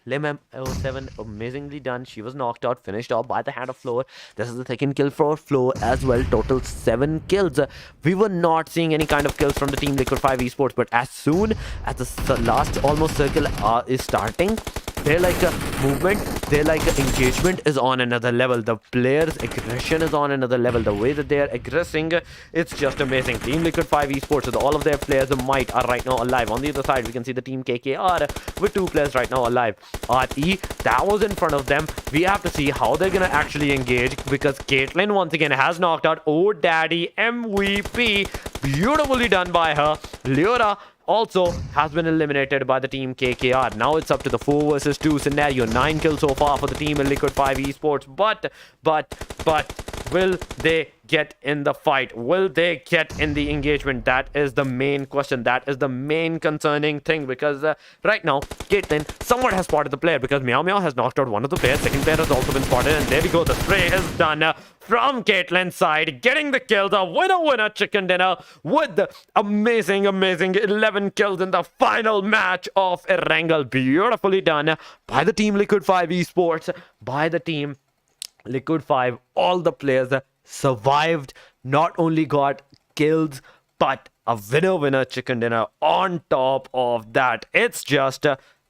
Lim M07, amazingly done. She was knocked out, finished off by the hand of Floor. This is the second kill for Floor as well. Total 7 kills. We were not seeing any kind of kills from the team Liquid5 Esports, but as soon as the last almost circle is starting, their movement, their engagement is on another level. The players' aggression is on another level. The way that they are aggressing, it's just amazing. Team Liquid5 Esports with all of their players of might are right now alive. On the other side, we can see the team KKR with 2 players right now alive. RE, that was in front of them. We have to see how they're gonna actually engage, because Caitlyn once again has knocked out Oh Daddy MVP. Beautifully done by her. Leora also has been eliminated by the team KKR. Now it's up to the 4 versus 2 scenario. 9 kills so far for the team in Liquid5 Esports. But will they get in the fight? Will they get in the engagement? That is the main question. That is the main concerning thing, because right now Caitlyn somewhat has spotted the player, because Meow Meow has knocked out one of the players. Second player has also been spotted, and there we go. The spray is done from Caitlyn's side, getting the kill. The winner chicken dinner with the amazing 11 kills in the final match of Erangel. Beautifully done by the team Liquid5 Esports, by the team Liquid5. All the players survived, not only got kills, but a winner chicken dinner on top of that. It's just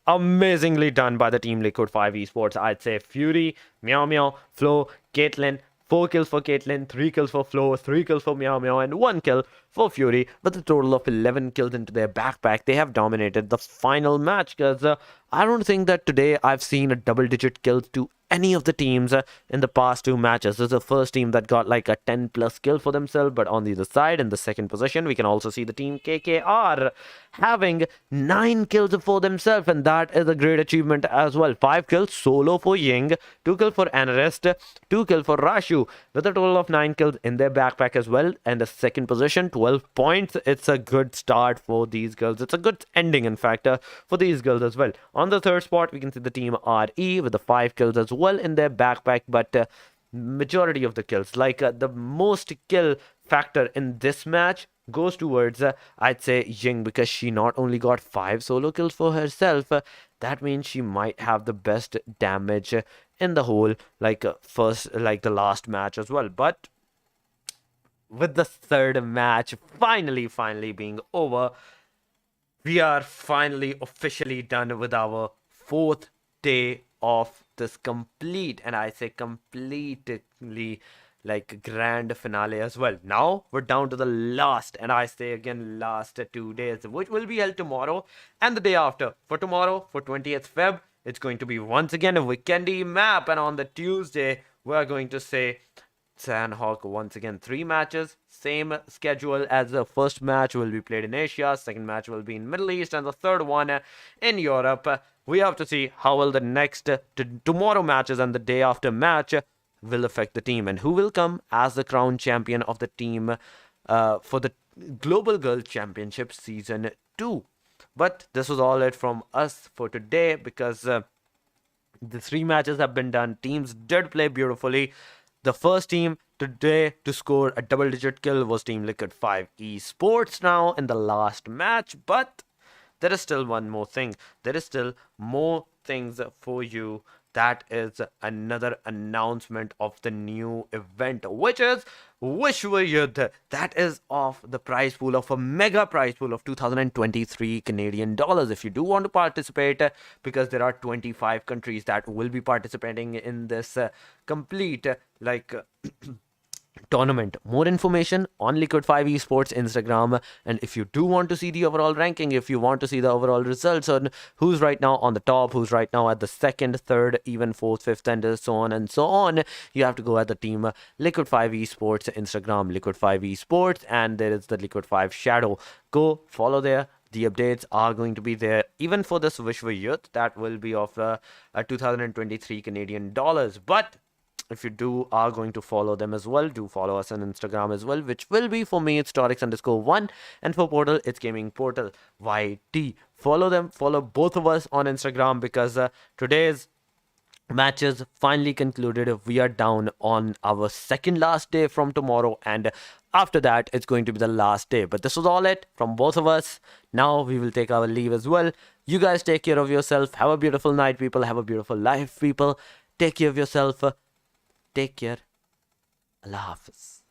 amazingly done by the team Liquid5 Esports. I'd say Fury, Meow Meow, Flo, Caitlyn. 4 kills for Caitlyn, 3 kills for Flo, 3 kills for Meow Meow, and 1 kill for Fury, with a total of 11 kills into their backpack. They have dominated the final match, because I don't think that today I've seen a double-digit kills to any of the teams in the past 2 matches. This is the first team that got like a 10 plus kill for themselves. But on the other side, in the second position, we can also see the team KKR having 9 kills for themselves, and that is a great achievement as well. 5 kills solo for Ying, 2 kills for Anarest, 2 kills for Rashu, with a total of 9 kills in their backpack as well. And the second position, 12 points. It's a good start for these girls. It's a good ending, in fact, for these girls as well. On the third spot, we can see the team RE with the 5 kills as well in their backpack, but majority of the kills, the most kill factor in this match, goes towards I'd say Ying, because she not only got 5 solo kills for herself, that means she might have the best damage in the whole the last match as well. But with the third match finally being over, we are finally officially done with our 4th day of this complete, and I say completely grand finale as well. Now we're down to the last, and I say again, last 2 days, which will be held tomorrow and the day after. For tomorrow, for 20th Feb, it's going to be once again a weekendy map, and on the Tuesday we're going to say Sandhawk once again. 3 matches, same schedule as the first match will be played in Asia, second match will be in Middle East, and the third one in Europe. We have to see how will the next tomorrow matches and the day after match will affect the team, and who will come as the crown champion of the team for the Global Girl Championship Season 2. But this was all it from us for today, because the 3 matches have been done. Teams did play beautifully. The first team today to score a double-digit kill was Team Liquid5 Esports now in the last match, but there is still one more thing. There is still more things for you. That is another announcement of the new event, which is Vishwa Yuddh. That is of the prize pool of a mega prize pool of 2023 Canadian dollars. If you do want to participate, because there are 25 countries that will be participating in this complete tournament. More information on Liquid5 Esports Instagram, and if you do want to see the overall ranking, if you want to see the overall results on who's right now on the top, who's right now at the second, third, even fourth, fifth, and so on, you have to go at the team Liquid5 Esports Instagram, Liquid5 Esports, and there is the Liquid5 Shadow. Go follow there. The updates are going to be there even for this Vishwa Yuddh. That will be of 2023 Canadian dollars. But if you are going to follow them as well, do follow us on Instagram as well, which will be, for me, it's Torix_1, and for Portal, it's Gaming Portal YT. Follow them, follow both of us on Instagram, because today's matches finally concluded. We are down on our second last day from tomorrow, and After that, it's going to be the last day. But this was all it from both of us. Now we will take our leave as well. You guys take care of yourself. Have a beautiful night, people. Have a beautiful life, people. Take care of yourself. Take care. Allah Hafiz.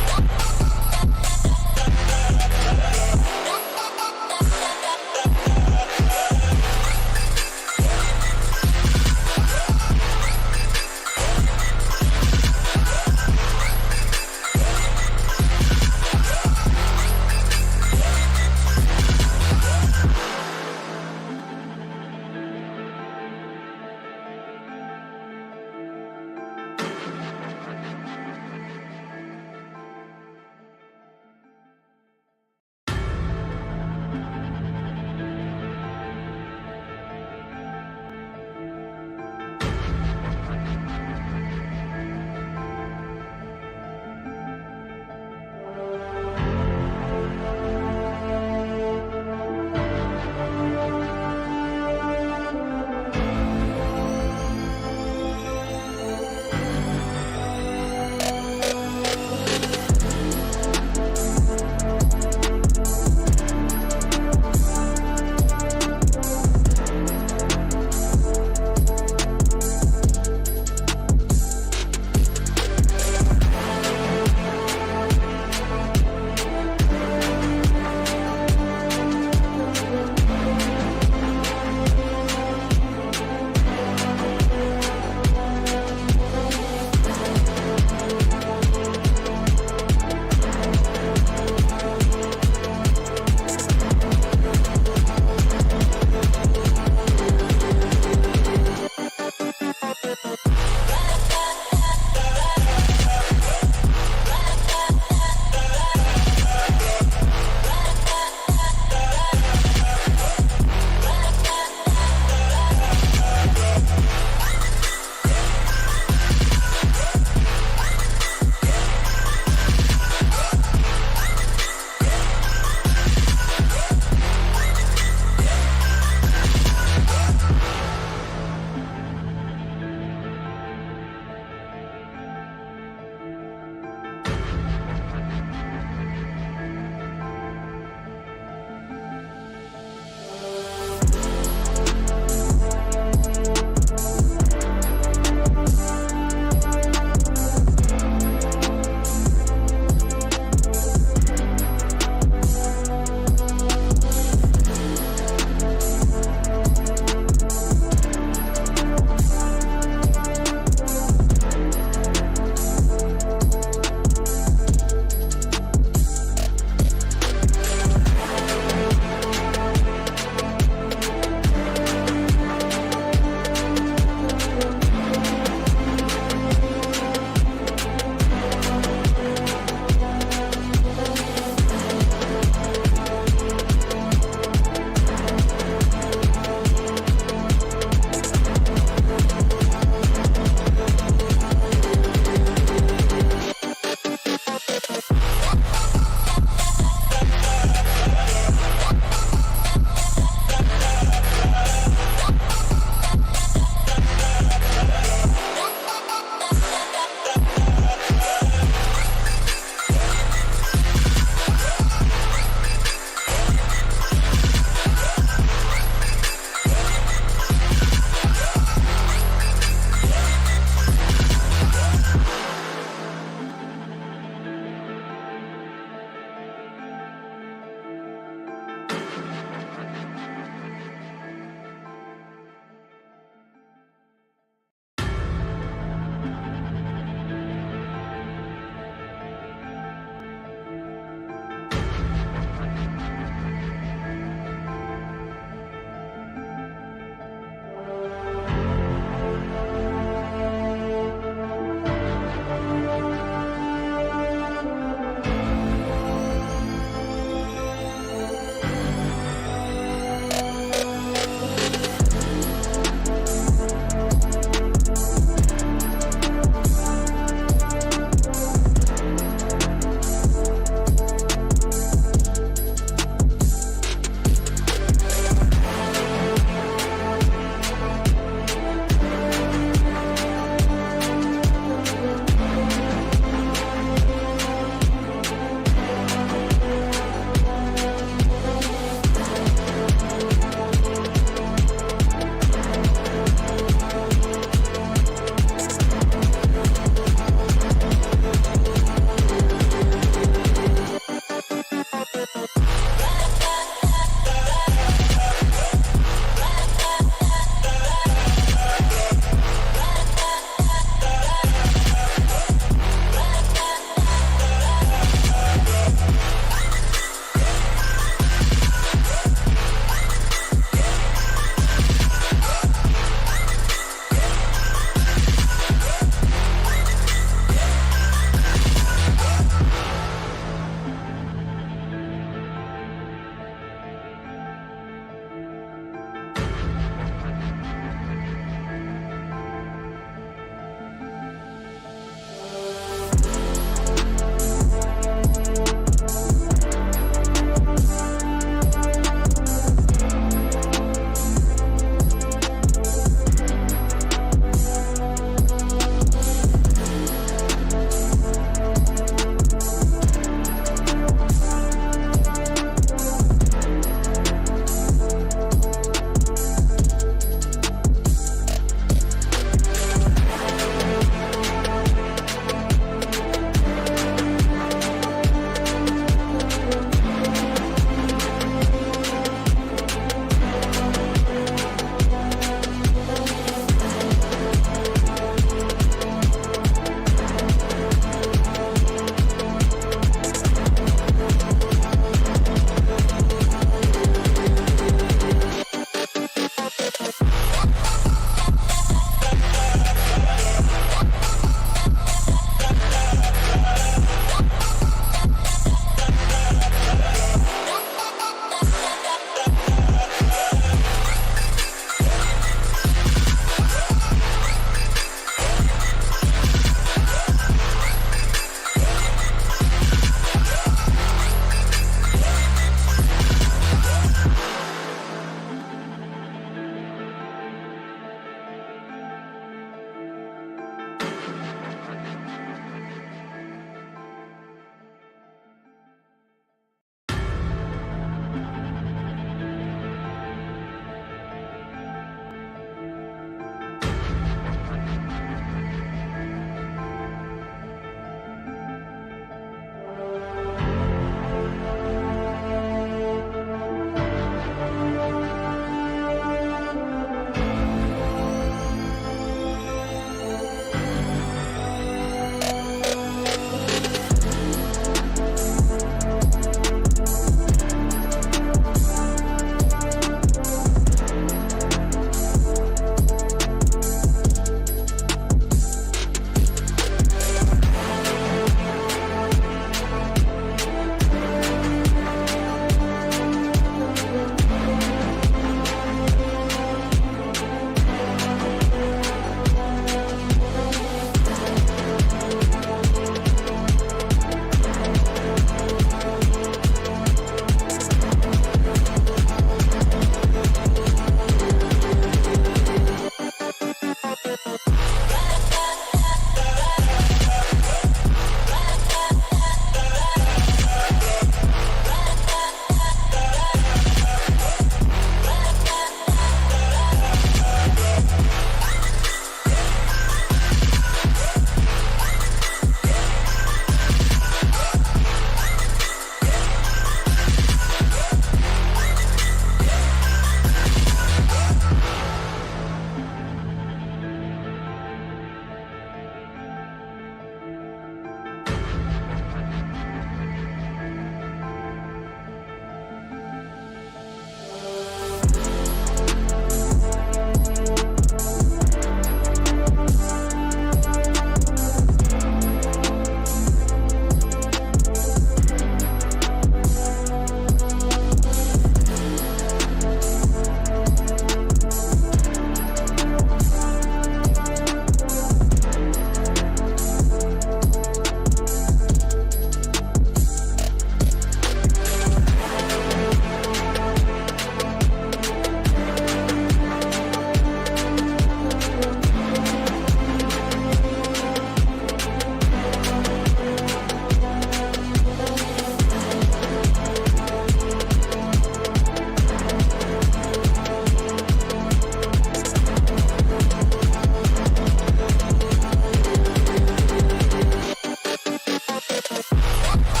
Bye.